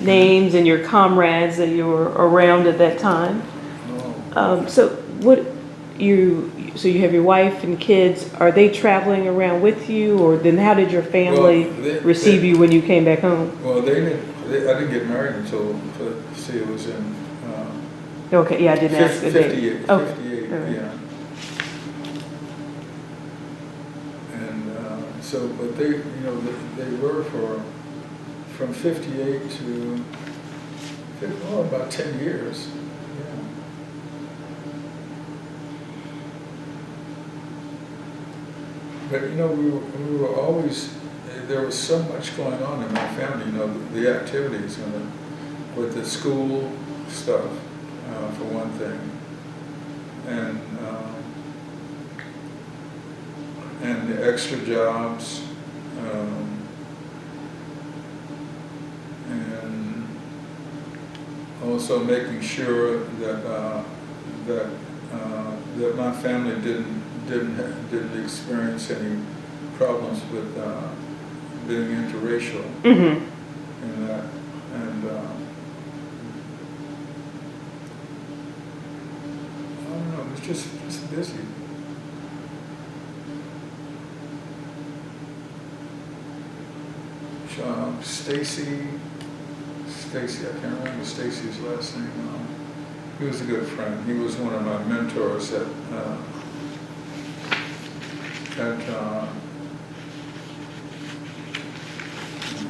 names and your comrades that you were around at that time. Oh. So you have your wife and kids. Are they traveling around with you, or then how did your family receive you when you came back home? Well, I didn't get married until, it was in. Okay, yeah, I didn't ask the date. 58, okay. 58, right. Yeah. And but they were from 58 to, oh, about 10 years. Yeah. But you know, we were always, there was so much going on in my family, you know, the activities with the school stuff, for one thing, and the extra jobs, and also making sure that my family didn't experience any problems with being interracial. Mm-hmm. And that, and I don't know, it was just busy. Stacy, I can't remember Stacy's last name. He was a good friend. He was one of my mentors at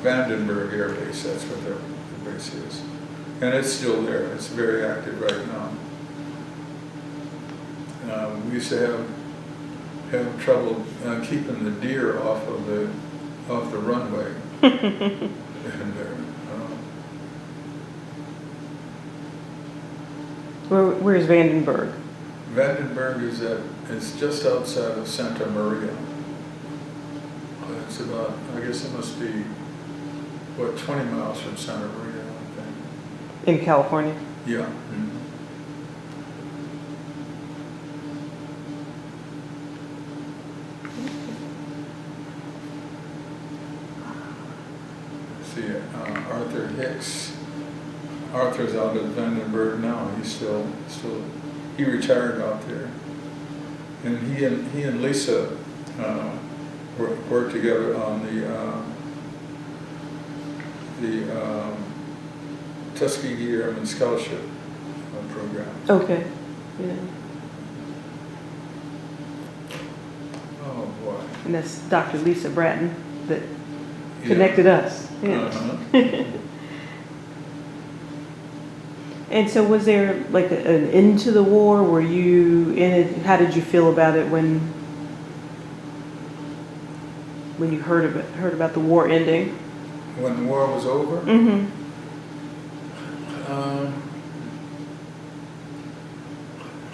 Vandenberg Air Base. That's what the base is, and it's still there. It's very active right now. We used to have trouble keeping the deer off the runway. And Where's Vandenberg? Vandenberg it's just outside of Santa Maria. It's about, I guess it must be, 20 miles from Santa Maria, I think. In California? Yeah. Mm-hmm. Arthur Hicks. Arthur's out at Vandenberg now. He's still he retired out there, and he and Lisa worked together on the Tuskegee Airmen Scholarship program. Okay. Yeah. Oh boy. And that's Dr. Lisa Bratton that connected us. Yes. Uh-huh. And so was there like an end to the war? Were you in it? How did you feel about it when you heard about the war ending? When the war was over? Mm-hmm.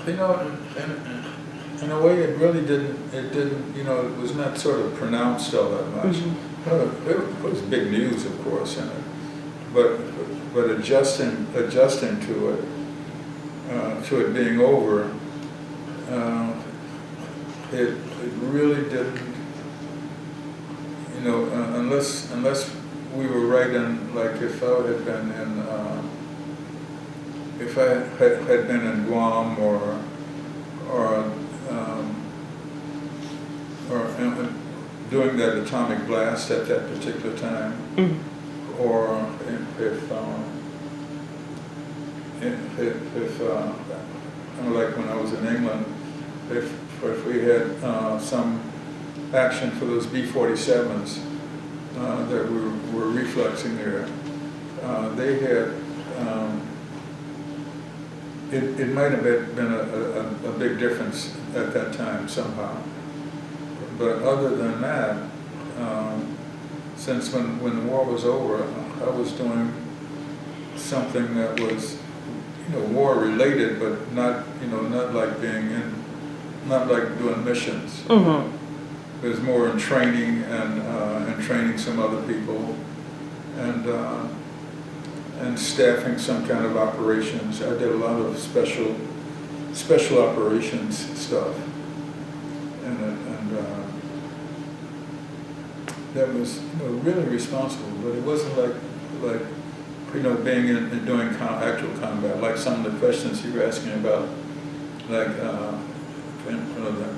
You know, in a way it really didn't, you know, it was not sort of pronounced all that much. Mm-hmm. It was big news, of course, in it. But adjusting to it being over, it really didn't, you know, unless we were right in, like if I had been in Guam or doing that atomic blast at that particular time. Mm-hmm. Or if like when I was in England, if we had some action for those B-47s that were reflexing there, they had, it might have been a big difference at that time somehow. But other than that, since when the war was over, I was doing something that was, you know, war related, but not, you know, not like doing missions. Mm-hmm. It was more in training and training some other people, and staffing some kind of operations. I did a lot of special operations stuff, and that was, you know, really responsible, but it wasn't like you know, being in doing actual combat, like some of the questions you were asking about, like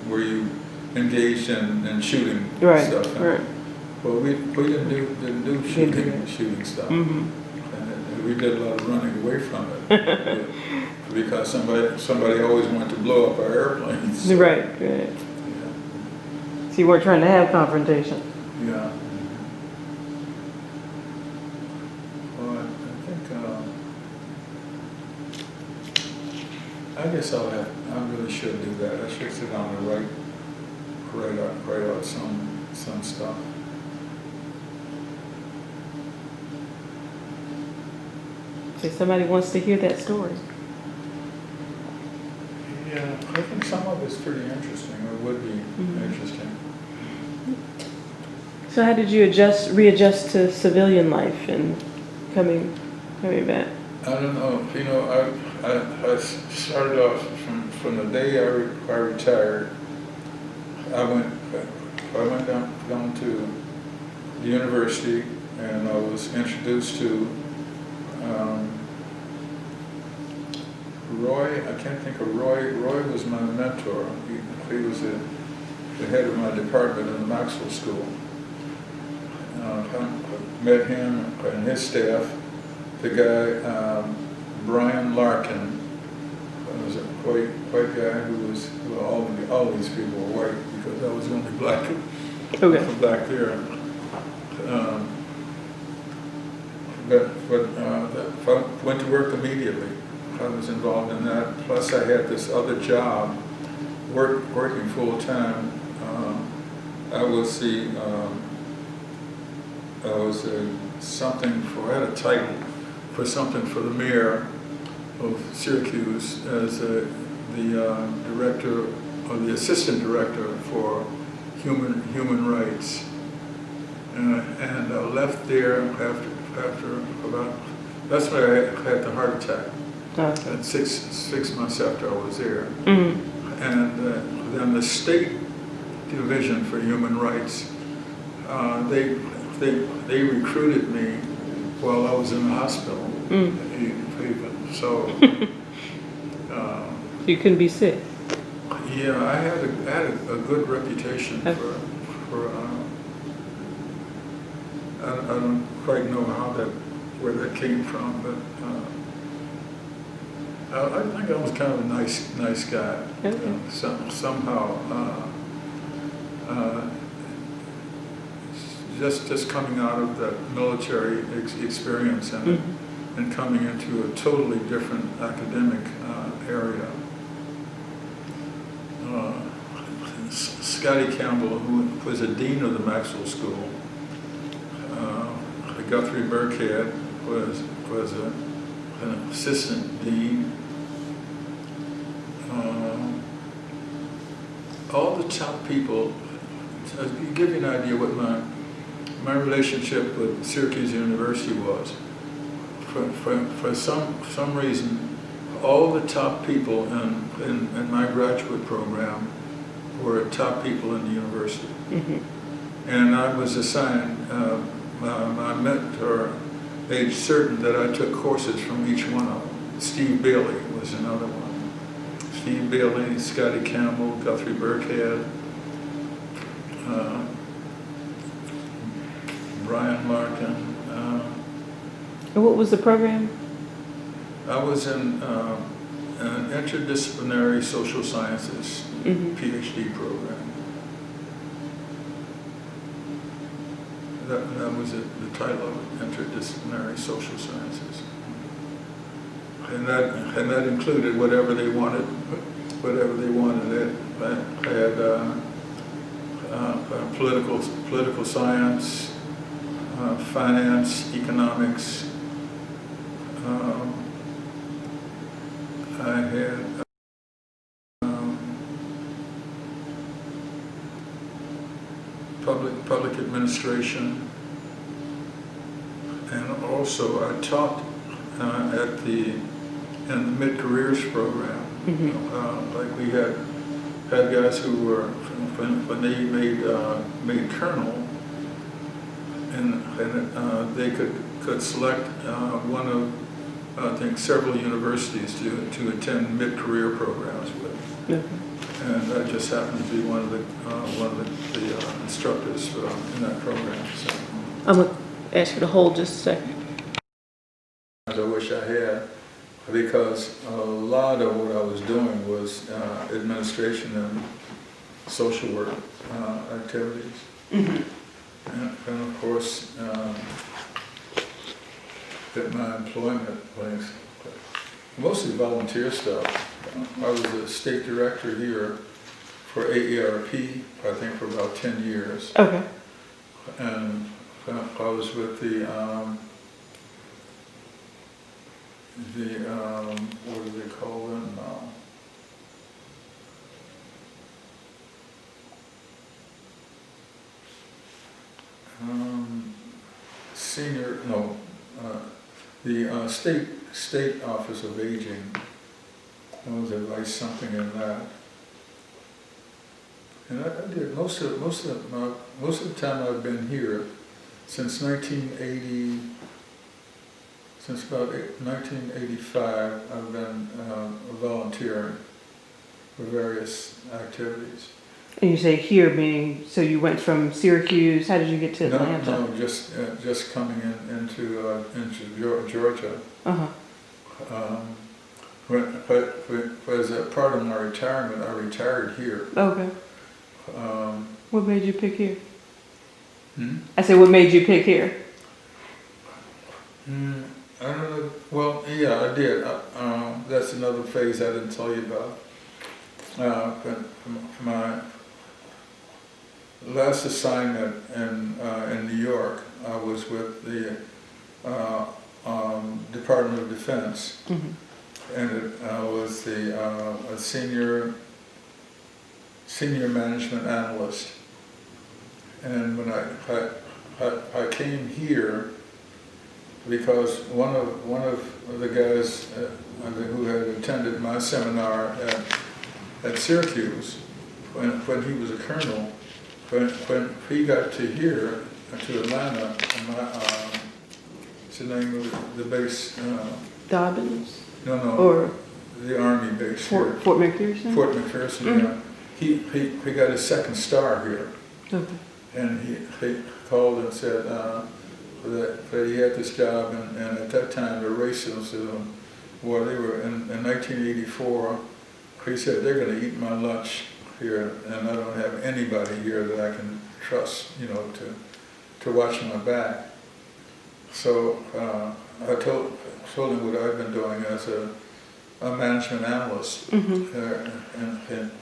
were you engaged in shooting stuff? Right. Well, we didn't do shooting stuff. Mm-hmm. And we did a lot of running away from it because somebody always wanted to blow up our airplanes. So. Right. Yeah. So you weren't trying to have confrontation. Yeah. I guess I really should do that. I should sit down and write out some stuff. If somebody wants to hear that story. Yeah, I think some of it's pretty interesting. It would be interesting. So how did you readjust to civilian life and coming back? I don't know. You know, I started off from the day I retired. I went down to the university, and I was introduced to Roy. I can't think of Roy. Roy was my mentor. He was the head of my department in the Maxwell School. I met him and his staff. The guy, Brian Larkin, was a white guy who was, well, all these people were white because I was the only black there. But I went to work immediately. I was involved in that. Plus, I had this other job, working full time. I was I had a title for something for the mayor of Syracuse as the director or the assistant director for human rights, and I left there after about. That's when I had the heart attack. Okay. And six months after I was there, Mm-hmm. and then the state division for human rights, they recruited me while I was in the hospital. So You couldn't be sick. yeah, I had a good reputation for I don't quite know where that came from, but I think I was kind of a nice guy. Okay. Somehow, just coming out of that military experience and coming into a totally different academic area. Scotty Campbell, who was a dean of the Maxwell School, Guthrie Burkhead was an assistant dean. All the top people. To give you an idea what my relationship with Syracuse University was. For some reason, all the top people in my graduate program were top people in the university. Mm-hmm. And I was assigned, my mentor made certain that I took courses from each one of them. Steve Bailey was another one. Steve Bailey, Scotty Campbell, Guthrie Burkhead, Brian Larkin. And what was the program? I was in an interdisciplinary social sciences PhD program. That was the title of it, interdisciplinary social sciences. And that included whatever they wanted. I had political science, finance, economics. I had public administration, and also I taught in the mid-careers program. Like we had guys who were when they made colonel, and they could select one of I think several universities to attend mid-career programs with. And I just happened to be one of the instructors in that program. So. I'm going to ask you to hold just a second. I wish I had, because a lot of what I was doing was administration and social work activities. And of course, at my employment place, mostly volunteer stuff. I was a state director here for AARP, I think for about 10 years. Okay. And I was with the what do they call them now? The state office of aging. I was at like something in that, and I did most of the time I've been here since 1980. Since about 1985, I've been volunteering for various activities. And you say here, meaning, so you went from Syracuse, how did you get to Atlanta? No, just coming into Georgia. Uh-huh. As a part of my retirement, I retired here. Okay. What made you pick here? I said, what made you pick here? I don't know. Well, yeah, I did. That's another phase I didn't tell you about. My last assignment in New York, I was with the Department of Defense, and I was a senior management analyst. And when I came here, because one of the guys who had attended my seminar at Syracuse, when he was a colonel, when he got to here, to Atlanta, what's the name of the base? Dobbins? No, or the Army base Fort McPherson? Fort McPherson, yeah. He got his second star here. Okay. And he called and said that he had this job, and at that time the racists, well, they were in 1984. He said, they're going to eat my lunch here, and I don't have anybody here that I can trust, to watch my back. So I told him what I've been doing as a management analyst in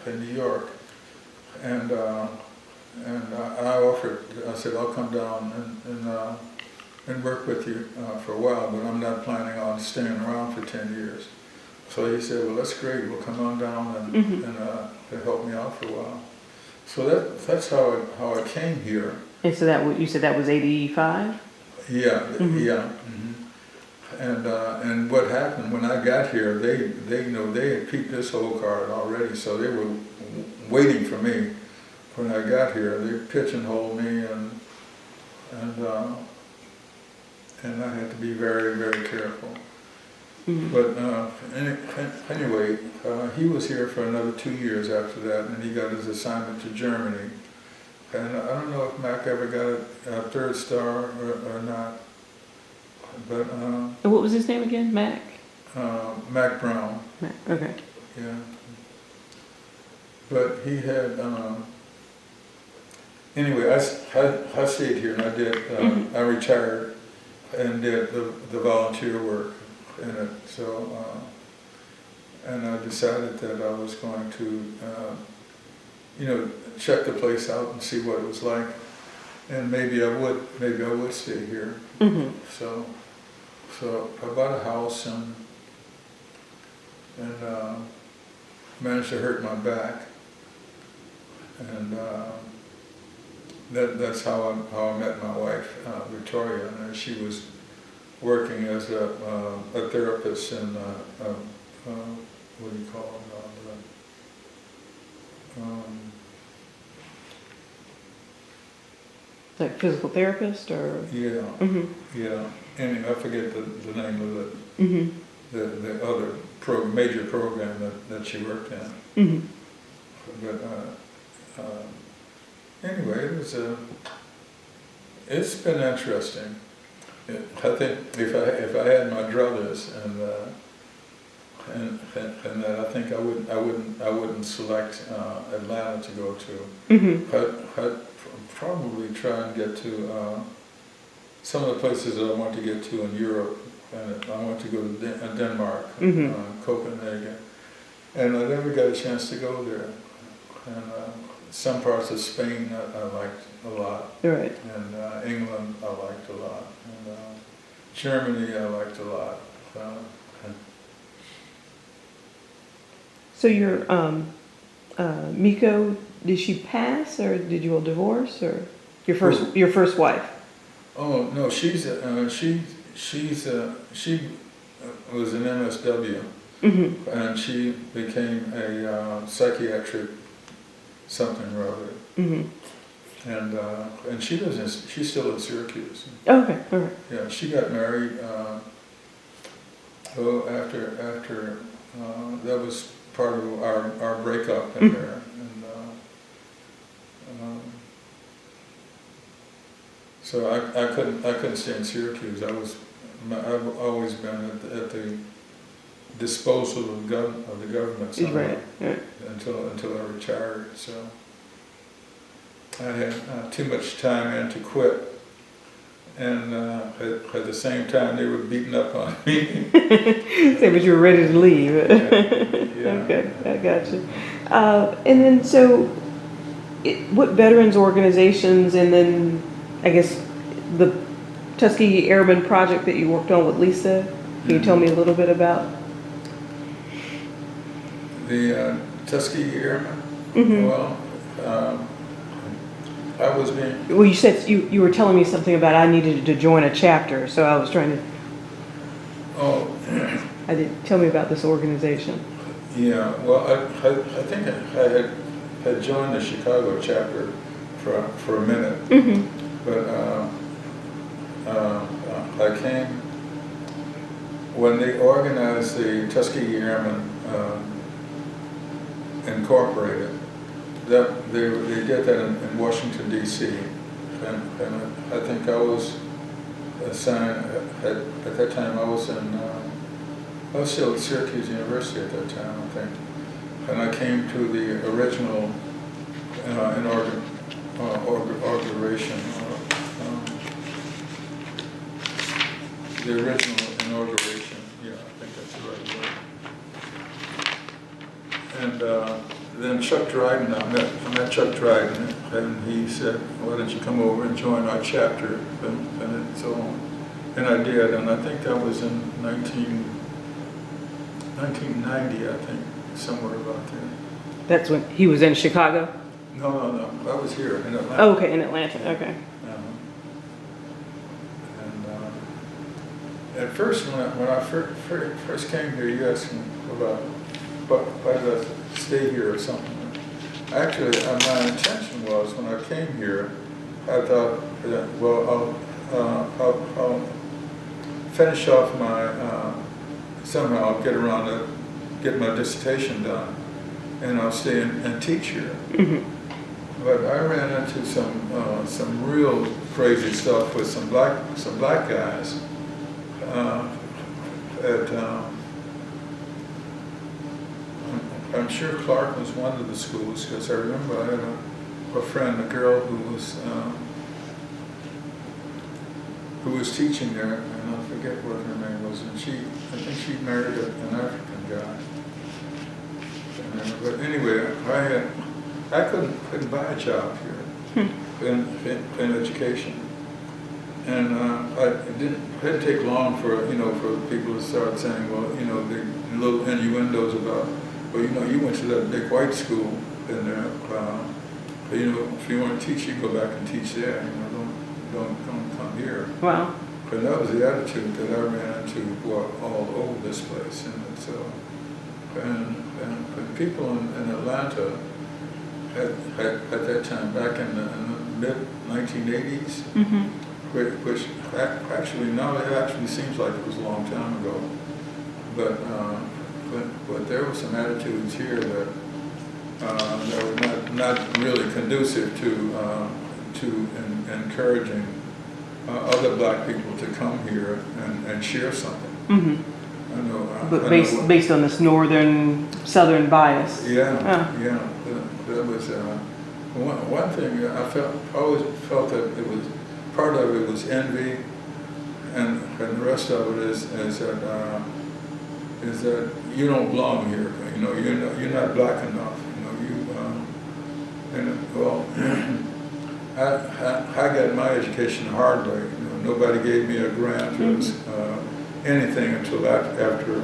New York, and I offered. I said, I'll come down and work with you for a while, but I'm not planning on staying around for 10 years. So he said, well, that's great. We'll come on down and help me out for a while. So that's how I came here. And so you said that was 85? Yeah, yeah. And what happened when I got here, they had peeped this whole card already, so they were waiting for me. When I got here, they pigeonholed me, and I had to be very, very careful. But anyway, he was here for another 2 years after that, and he got his assignment to Germany. And I don't know if Mac ever got a third star or not. But And what was his name again? Mac? Mac Brown. Mac. Okay. Yeah. But he had. Anyway, I stayed here, and I did. I retired and did the volunteer work in it. So, and I decided that I was going to, check the place out and see what it was like, and maybe I would stay here. So I bought a house and managed to hurt my back, and that's how I met my wife, Victoria, and she was working as a therapist in what do you call it? Like physical therapist or? Yeah, yeah. Anyway, I forget the name of the other major program that she worked in. But anyway, it's been interesting. I think if I had my druthers and that, I think I wouldn't select Atlanta to go to. I'd probably try and get to some of the places that I want to get to in Europe. And I want to go to Denmark, Copenhagen, And I never got a chance to go there. And some parts of Spain I liked a lot. Right. And England I liked a lot. And Germany I liked a lot. So your Miko, did she pass, or did you all divorce, or your first wife? Oh no, she was an MSW, Mm-hmm. and she became a psychiatric something or other. Mm-hmm. And she's still in Syracuse. Oh, okay. All right. Yeah, she got married. After that was part of our breakup in there, and so I couldn't stay in Syracuse. I've always been at the disposal of the government somehow, Right. Right. until I retired. So I had too much time and to quit. And at the same time, they were beating up on me. Say, but you were ready to leave. Yeah. Okay, I got you. And then, so, what veterans organizations, and then, I guess, the Tuskegee Airmen project that you worked on with Lisa, can you tell me a little bit about? The Tuskegee Airmen? Mm-hmm. Well, I was being... Well, you said, you were telling me something about I needed to join a chapter, so I was trying to... Oh. I didn't tell me about this organization. Yeah, well, I think I had joined the Chicago chapter for a minute, Mm-hmm. but I came when they organized the Tuskegee Airmen Incorporated. That they did that in Washington D.C. and I think I was assigned at that time. I was still at Syracuse University at that time, I think, and I came to the original inauguration. The original inauguration. Yeah, I think that's the right word. And then Chuck Dryden, I met Chuck Dryden, and he said, "Why don't you come over and join our chapter?" And I did, and I think that was in 1990, I think, somewhere about there. That's when he was in Chicago? No, I was here in Atlanta. Oh, okay, in Atlanta, okay. At first, when I first came here, you asked me about why did I stay here or something. Actually, my intention was, when I came here, I thought, well, I'll finish off my, somehow I'll get around to get my dissertation done, and I'll stay and teach here. Mm-hmm. But I ran into some real crazy stuff with some black guys I'm sure Clark was one of the schools, because I remember I had a friend, a girl who was teaching there, and I forget what her name was, and I think she married an African guy. But anyway, I couldn't buy a job here in education. And it didn't take long for people to start saying, well, the little innuendos about, well, you went to that big white school in there, if you want to teach, you go back and teach there. Don't come here. Wow. But that was the attitude that I ran into all over this place, and so, and people in Atlanta had at that time, back in the mid 1980s. Mm-hmm. Which actually now it actually seems like it was a long time ago, but there were some attitudes here that were not really conducive to encouraging other black people to come here and share something. Mm-hmm. I know. But based on this southern bias. Yeah, yeah. That was one thing I always felt that it was. Part of it was envy, and the rest of it is that is that you don't belong here. You know, you're not black enough. Well, I got my education the hard way. You know, nobody gave me a grant or anything until after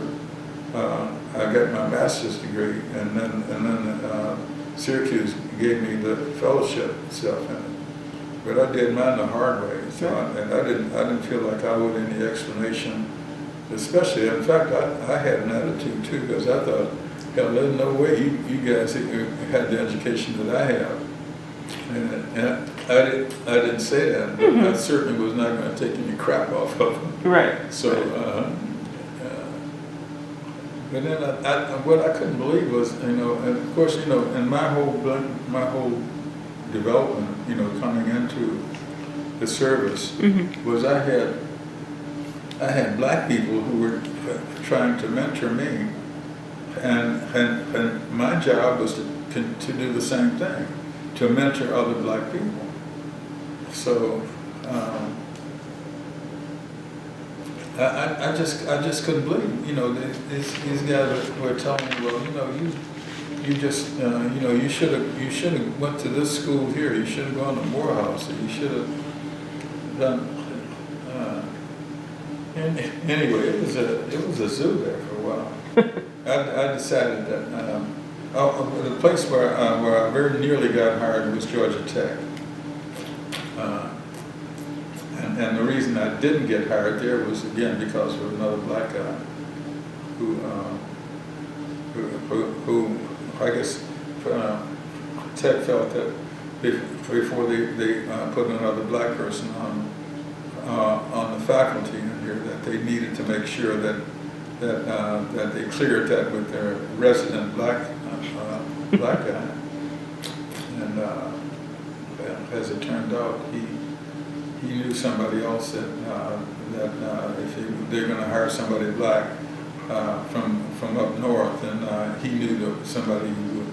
I got my master's degree, and then Syracuse gave me the fellowship stuff in it. But I did mine the hard way, so and I didn't feel like I owed any explanation. Especially, in fact, I had an attitude too, because I thought, hell, there's no way you guys had the education that I have. And I didn't say that, but I certainly was not going to take any crap off of them. Right. So, but then what I couldn't believe was, and of course, in my whole development, coming into the service, was I had black people who were trying to mentor me, and my job was to do the same thing, to mentor other black people. So I just couldn't believe, these guys were telling me, well, you just you should have went to this school here, you should have gone to Morehouse, or you should have done. And anyway, it was a zoo there for a while. I decided that the place where I very nearly got hired was Georgia Tech, and the reason I didn't get hired there was again because of another black guy who I guess Tech felt that before they put another black person on the faculty in here, that they needed to make sure that they cleared that with their resident black guy. And as it turned out, he knew somebody else that if they're going to hire somebody black from up north, and he knew somebody who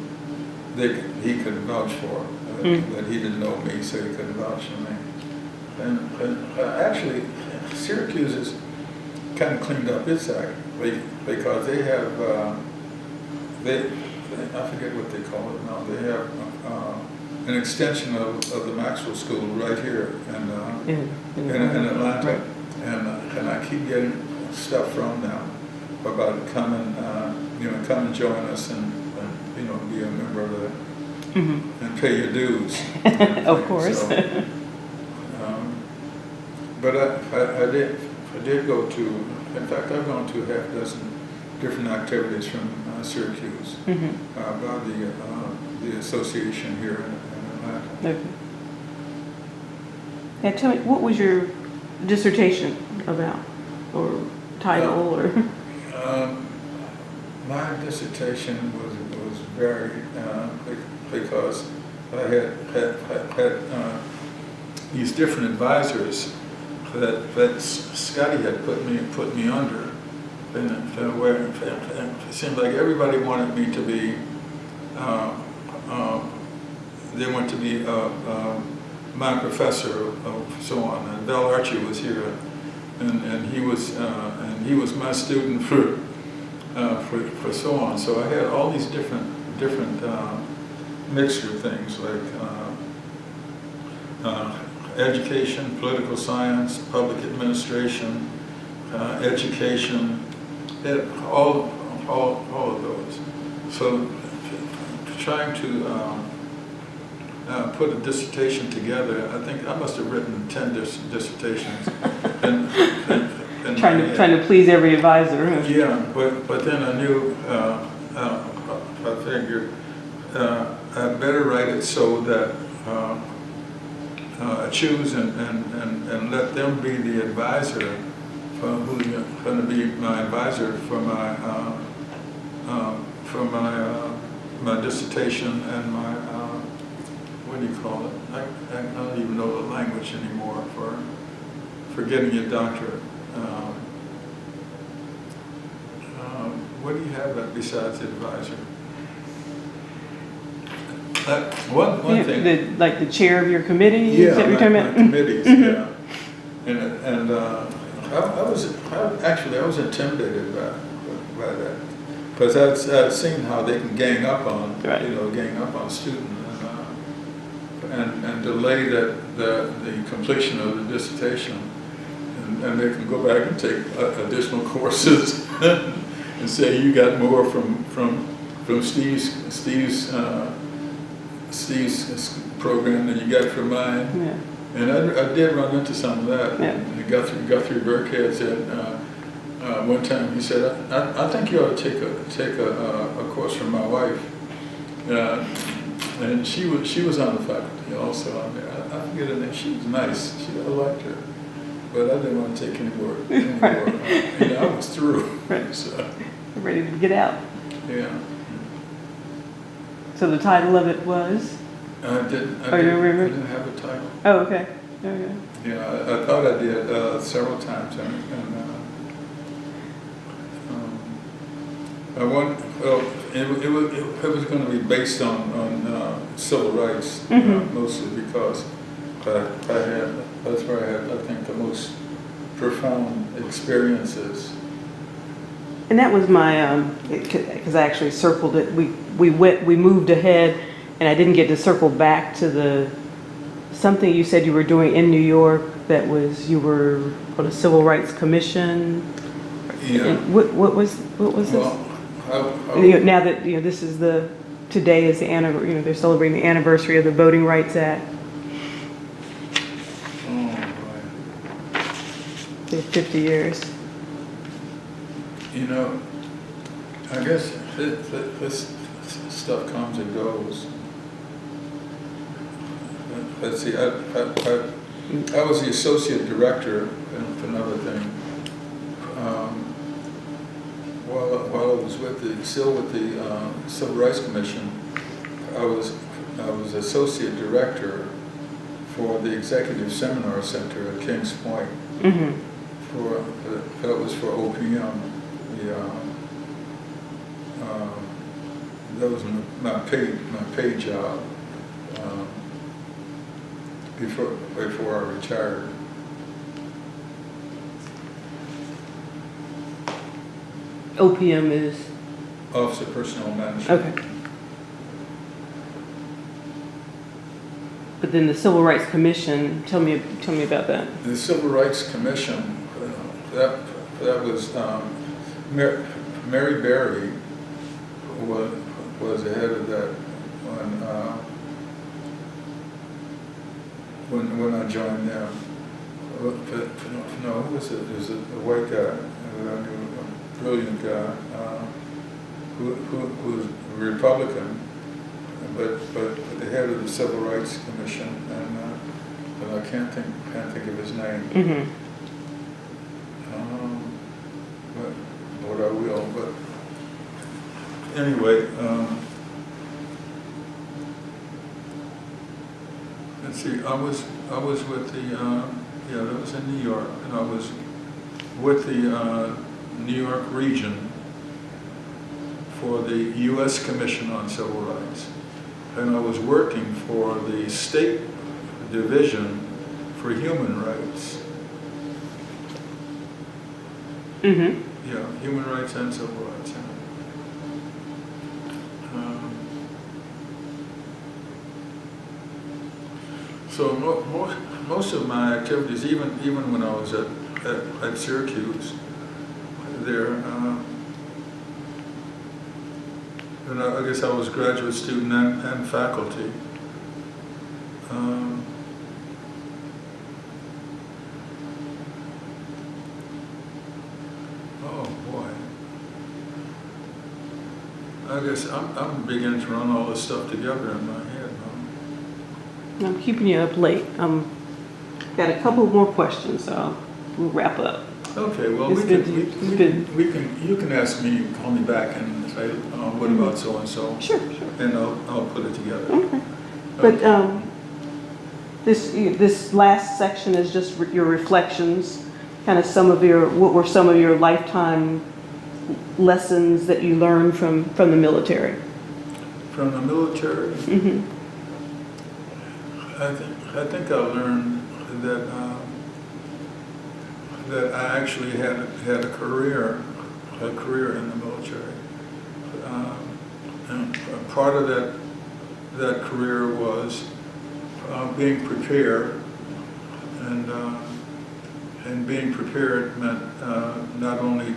he could vouch for. But he didn't know me, so he couldn't vouch for me. And actually, Syracuse has kind of cleaned up its act because they have I forget what they call it now. They have an extension of the Maxwell School right here in Atlanta, right. And I keep getting stuff from them about come and join us and be a member of the and pay your dues. Of course. So, but I did go to, in fact, I've gone to a half dozen different activities from Syracuse about the association here in Atlanta. Okay. Now tell me, what was your dissertation about, or title, or? My dissertation was varied because I had these different advisors that Scotty had put me under, and where it seemed like everybody wanted me to be. They wanted to be my professor of so on. And Val Archer was here, and he was my student for so on. So I had all these different mixture of things like education, political science, public administration, education, all of those. So trying to put a dissertation together, I think I must have written 10 dissertations. and trying to please every advisor. Yeah, but then I knew, I figured I better write it so that choose and let them be the advisor who's going to be my advisor for my dissertation and my what do you call it? I don't even know the language anymore for getting your doctorate. What do you have besides advisor? One thing. Like the chair of your committee? Yeah, is that what you're talking about? Committees, yeah. And I was intimidated by by that. Because I'd seen how they can gang up on, Right. gang up on students and delay the completion of the dissertation. And they can go back and take additional courses and say you got more from Steve's program than you got from mine. Yeah. And I did run into some of that. Yeah. And Guthrie Burkhead said one time, he said, I think you ought to take a course from my wife. And she was on the faculty also. I forget her name. She was nice. I liked her. But I didn't want to take any more. I was through. Right. So, Ready to get out. yeah. So the title of it was? I didn't have a title. Oh, okay. Okay. Yeah, I thought I did several times. I want. It was going to be based on civil rights, mostly because that's where I had, I think, the most profound experiences. And that was my, because I actually circled it. We moved ahead, and I didn't get to circle back to something you said you were doing in New York. That was, you were on a civil rights commission. Yeah. And what was this? Well, Now that this is today is the anniversary. They're celebrating the anniversary of the Voting Rights Act. Oh, boy. 50 years. I guess this stuff comes and goes. Let's see, I was the associate director, and another thing, while I was still with the Civil Rights Commission. I was associate director for the Executive Seminar Center at Kings Point. Mm-hmm. That was for OPM. That was my paid job before I retired. OPM is? Office of Personnel Management. Okay. But then the Civil Rights Commission, tell me about that. The Civil Rights Commission, that was Mary Berry was the head of that when I joined them. No, who was it? It was a white guy, a brilliant guy, who was a Republican, but the head of the Civil Rights Commission, and I can't think of his name. Mm-hmm. But I will. But anyway, let's see. I was with the that was in New York, and I was with the New York region for the U.S. Commission on Civil Rights, and I was working for the State Division for Human Rights. Mm-hmm. Yeah, human rights and civil rights. So most of my activities, even when I was at Syracuse, there, and I guess I was a graduate student and faculty. Oh boy. I guess I'm beginning to run all this stuff together in my head. I'm keeping you up late. Got a couple more questions, so we'll wrap up. Okay, well, you can ask me, call me back and say, what about so and so? Sure. And I'll put it together. Okay. But this last section is just your reflections, kind of what were some of your lifetime lessons that you learned from the military? From the military? Mm-hmm. I think I learned that I actually had a career a career in the military. And part of that career was being prepared, and being prepared meant not only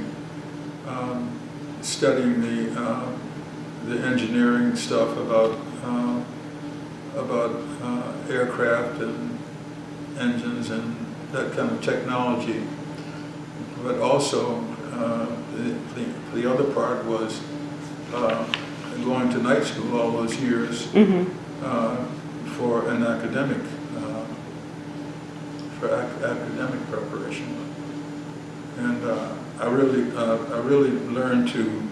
studying the engineering stuff about aircraft and engines and that kind of technology, but also the other part was going to night school all those years for an academic preparation, and I really learned to.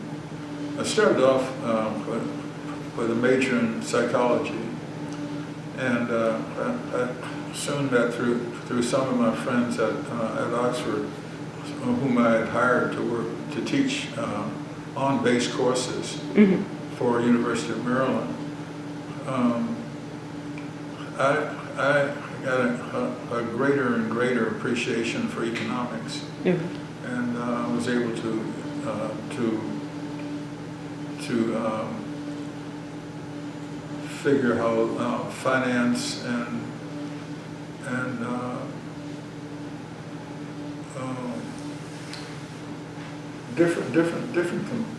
I started off with a major in psychology, and I soon met through some of my friends at Oxford, whom I had hired to teach on-base courses for University of Maryland. I got a greater and greater appreciation for economics, and was able to figure how finance and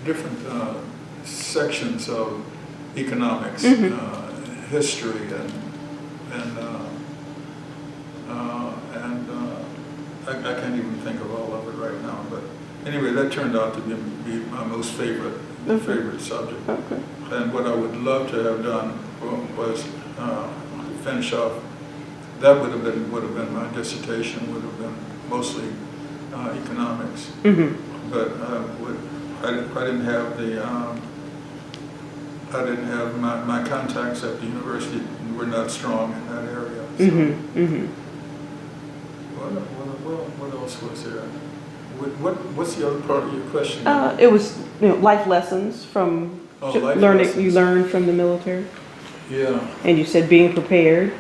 different sections of economics, history, I can't even think of all of it right now. But anyway, that turned out to be my most favorite subject. Okay. And what I would love to have done was finish off. That would have been my dissertation. Would have been mostly economics. But I didn't have my contacts at the university were not strong in that area. So. What else was there? What's the other part of your question? It was life lessons from life learning. lessons. You learned from the military. Yeah. And you said being prepared.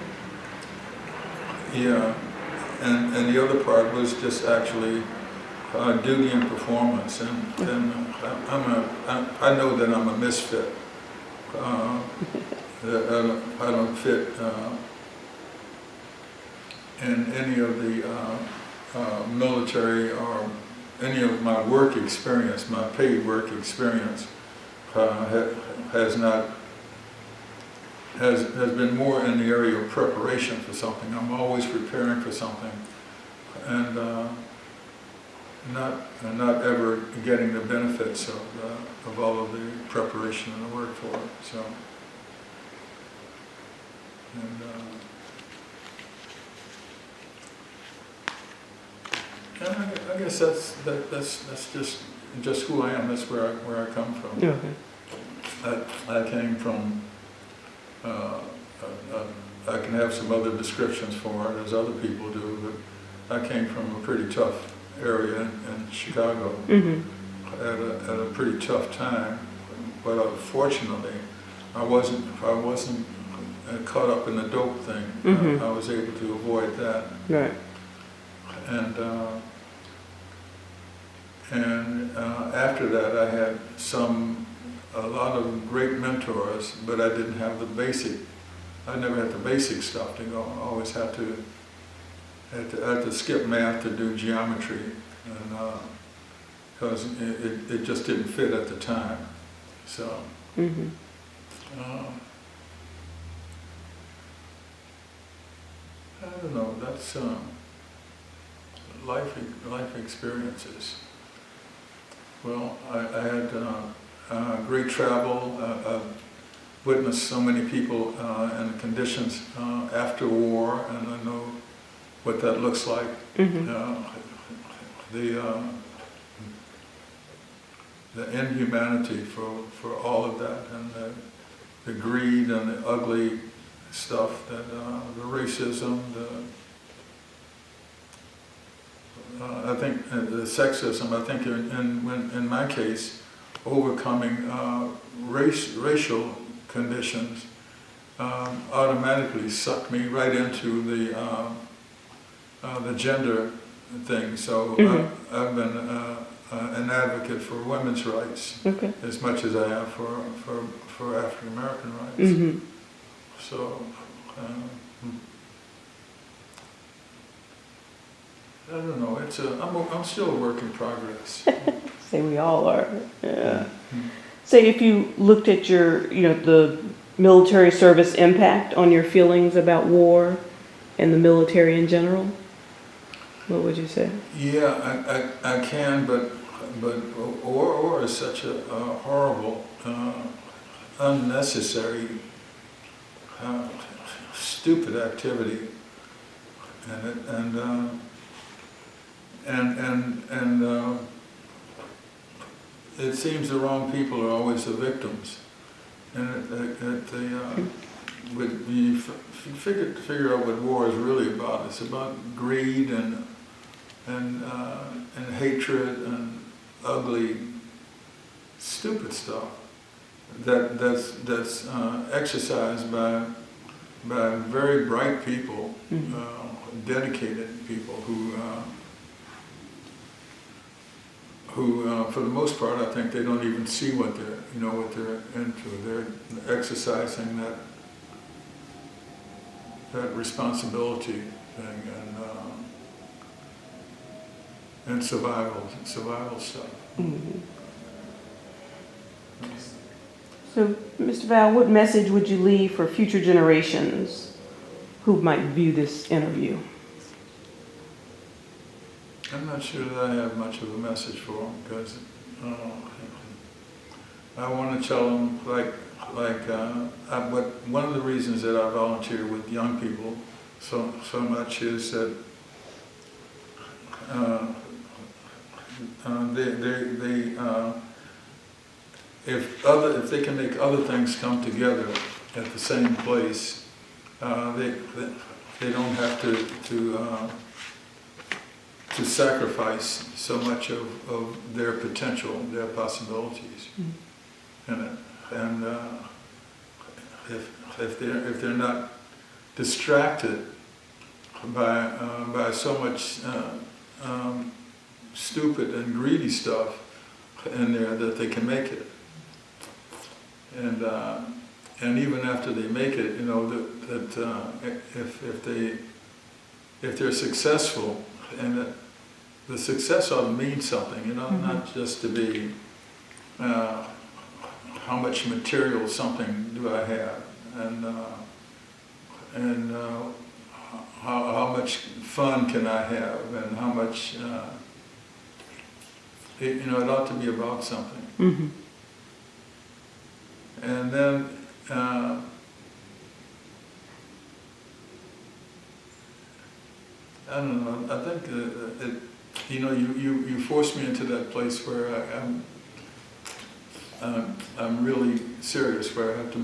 Yeah, and the other part was just actually duty and performance, and I know that I'm a misfit. That I don't fit in any of the military or any of my work experience. My paid work experience has been more in the area of preparation for something. I'm always preparing for something, and not ever getting the benefits of all of the preparation and the work for it. So, and I guess that's just who I am. That's where I come from. Okay. I came from. I can have some other descriptions for it, as other people do, but I came from a pretty tough area in Chicago at a pretty tough time. But fortunately, I wasn't caught up in the dope thing. I was able to avoid that. Right. And after that, I had a lot of great mentors, but I didn't have I never had the basic stuff to go. I always had to skip math to do geometry, and because it just didn't fit at the time. So, I don't know. That's life experiences. Well, I had great travel. Witnessed so many people and the conditions after war, and I know what that looks like. The inhumanity for all of that, and the greed and the ugly stuff, that the racism, I think the sexism. I think in my case, overcoming racial conditions automatically sucked me right into the gender thing. So an advocate for women's rights Okay. as much as I am for African American rights. Mm-hmm. So, I don't know. I'm still a work in progress. Say we all are. Yeah. Mhm. Say if you looked at your, the military service impact on your feelings about war and the military in general, what would you say? Yeah, I can, but war is such a horrible, unnecessary, stupid activity, and it seems the wrong people are always the victims, and when you figure out what war is really about, it's about greed and hatred and ugly, stupid stuff that's exercised by very bright people, dedicated people who for the most part, I think they don't even see what they're into. They're exercising that responsibility thing and survival stuff. Mm-hmm. So, Mr. Val, what message would you leave for future generations who might view this interview? I'm not sure that I have much of a message for them because I want to tell them one of the reasons that I volunteer with young people so much is that if they can make other things come together at the same place, they don't have to sacrifice so much of their potential, their possibilities in it, and if they're not distracted by so much stupid and greedy stuff in there, that they can make it, and even after they make it, if they're successful, and that the success ought to mean something, not just to be how much material something do I have, and how much fun can I have, and how much it ought to be about something. Mm-hmm. And then I don't know. I think you forced me into that place where I'm really serious, where I have to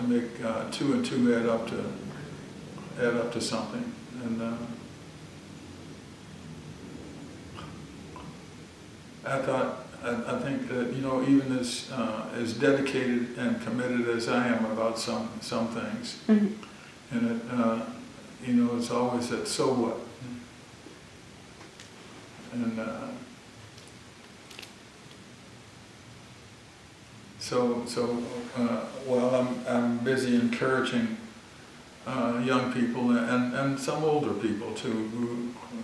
make 2 and 2 add up to something, and I think that even as dedicated and committed as I am about some things, and it's always that so what, and while I'm busy encouraging young people and some older people too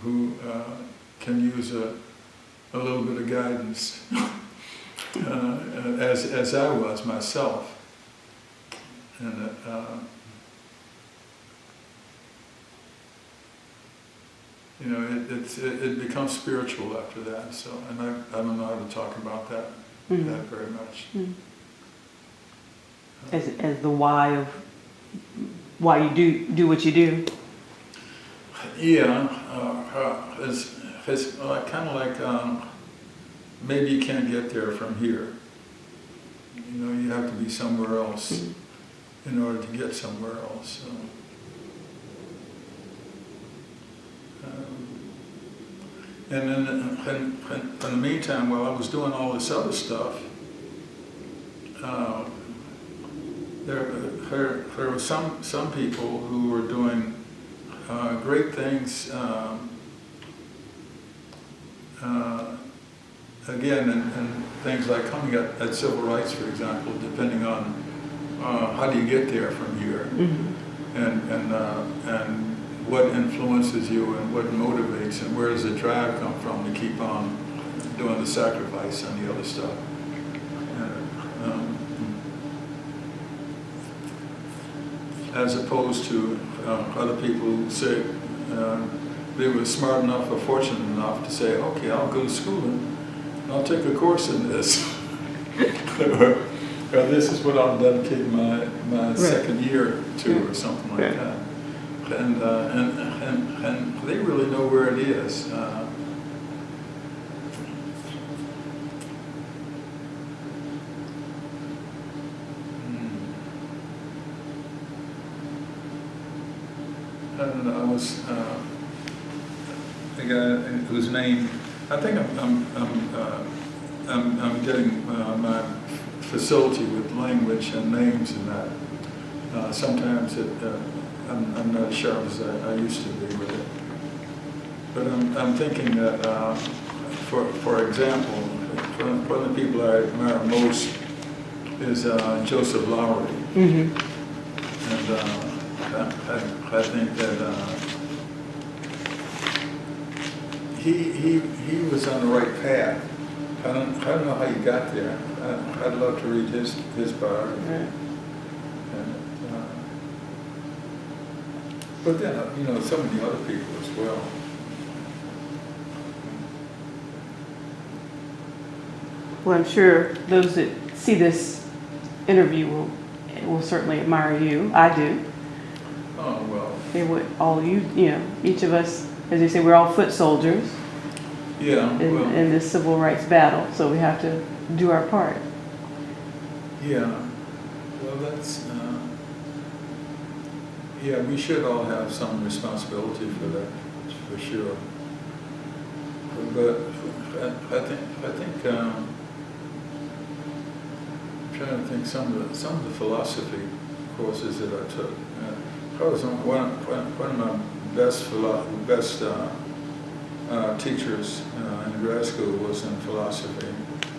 who can use a little bit of guidance, as I was myself, and it becomes spiritual after that. So, and I don't know how to talk about that very much. As the why of why you do what you do. Yeah, it's kind of like maybe you can't get there from here. You have to be somewhere else in order to get somewhere else. So, and then in the meantime, while I was doing all this other stuff, there were some people who were doing great things again, and things like coming at civil rights, for example, depending on how do you get there from here, and what influences you and what motivates and where does the drive come from to keep on doing the sacrifice and the other stuff. As opposed to other people who say they were smart enough or fortunate enough to say, okay, I'll go to school and I'll take a course in this. Or this is what I'll dedicate my second year to, or something like that. And they really know where it is. And I was the guy whose name I think I'm getting my facility with language and names and that. Sometimes I'm not as sharp as I used to be with it. But I'm thinking that, for example, one of the people I admire most is Joseph Lowry. And I think that he was on the right path. I don't know how he got there. I'd love to read his biography. Right. But then, some of the other people as well. Well, I'm sure those that see this interview will certainly admire you. I do. Oh, well. They would all each of us, as they say, we're all foot soldiers. Yeah. In this civil rights battle, so we have to do our part. Yeah. Well, that's. Yeah, we should all have some responsibility for that, for sure. But I think I'm trying to think some of the philosophy courses that I took. Probably one of my best teachers in grad school was in philosophy.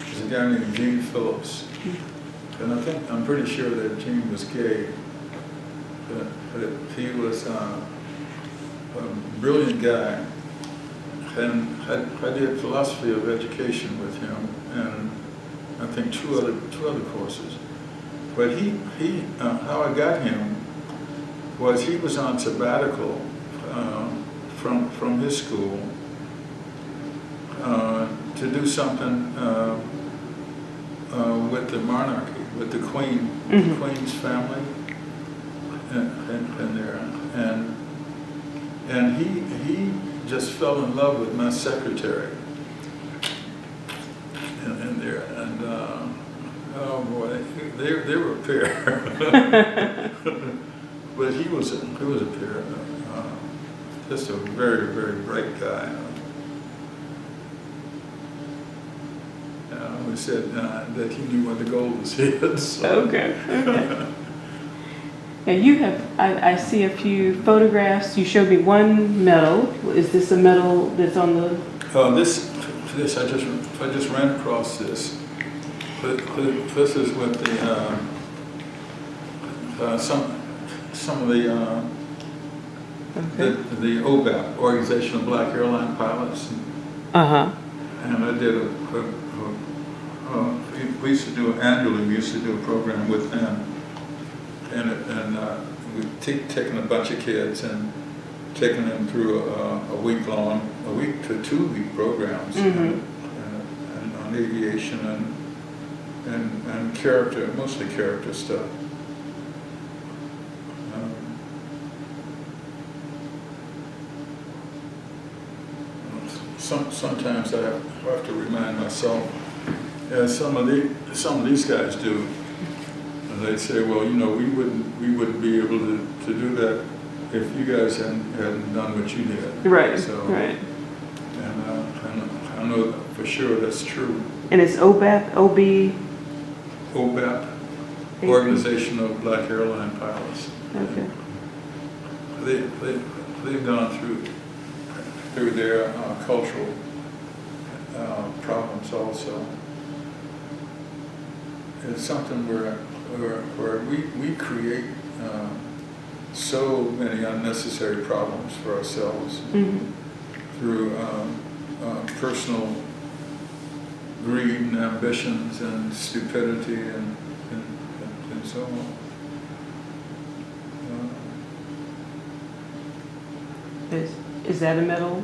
There's a guy named Gene Phillips, and I'm pretty sure that Gene was gay. But he was a brilliant guy, and I did philosophy of education with him, and I think two other courses. But how I got him was he was on sabbatical from his school to do something with the monarchy, with the Queen, the Queen's family. And there, and he just fell in love with my secretary in there, and oh boy, they were a pair. But he was a pair, just a very, very bright guy. I always said that he knew where the gold was hid. So. Okay. Now you have, I see a few photographs. You showed me one medal. Is this a medal that's on the? This I just ran across this. This is with the some of the the OBAP, Organization of Black Airline Pilots. And I did we used to do annually. We used to do a program with them. And we've taken a bunch of kids and taken them through a week to 2 week programs and on aviation and character, mostly character stuff. Sometimes I have to remind myself, as some of these guys do. And they say, well, we wouldn't be able to do that if you guys hadn't done what you did. Right. So, right. And I know for sure that's true. And it's OBAP, OBAP, Organization of Black Airline Pilots. Okay. They've gone through their cultural problems also. It's something where we create so many unnecessary problems for ourselves through personal greed and ambitions and stupidity and so on. Is that a medal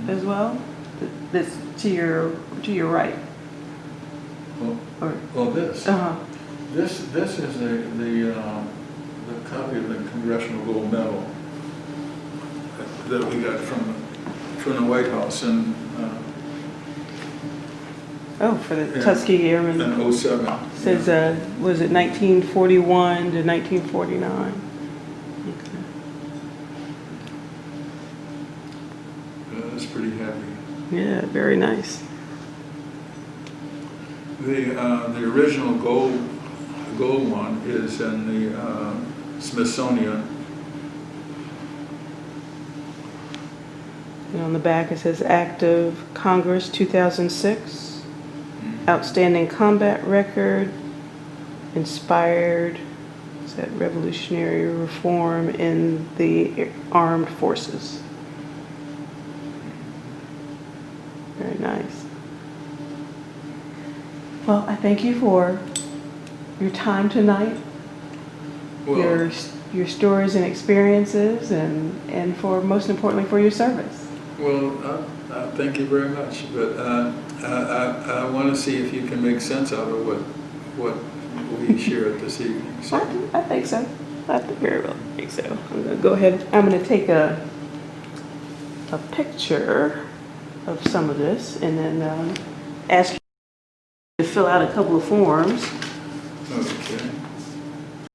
as well? This to your right. Well, this. Uh-huh. This is the copy of the Congressional Gold Medal that we got from the White House in For the Tuskegee Airmen. in 07. Says was it 1941 to 1949? It's pretty heavy. Yeah, very nice. The original gold one is in the Smithsonian. And on the back it says Act of Congress 2006, outstanding combat record, inspired, is that revolutionary reform in the armed forces. Very nice. Well, I thank you for your time tonight, Well, your stories and experiences, and for most importantly for your service. well, thank you very much. But I want to see if you can make sense out of what we shared this evening. So. I think so. I very well think so. I'm going to go ahead. I'm going to take a picture of some of this and then ask you to fill out a couple of forms. Okay.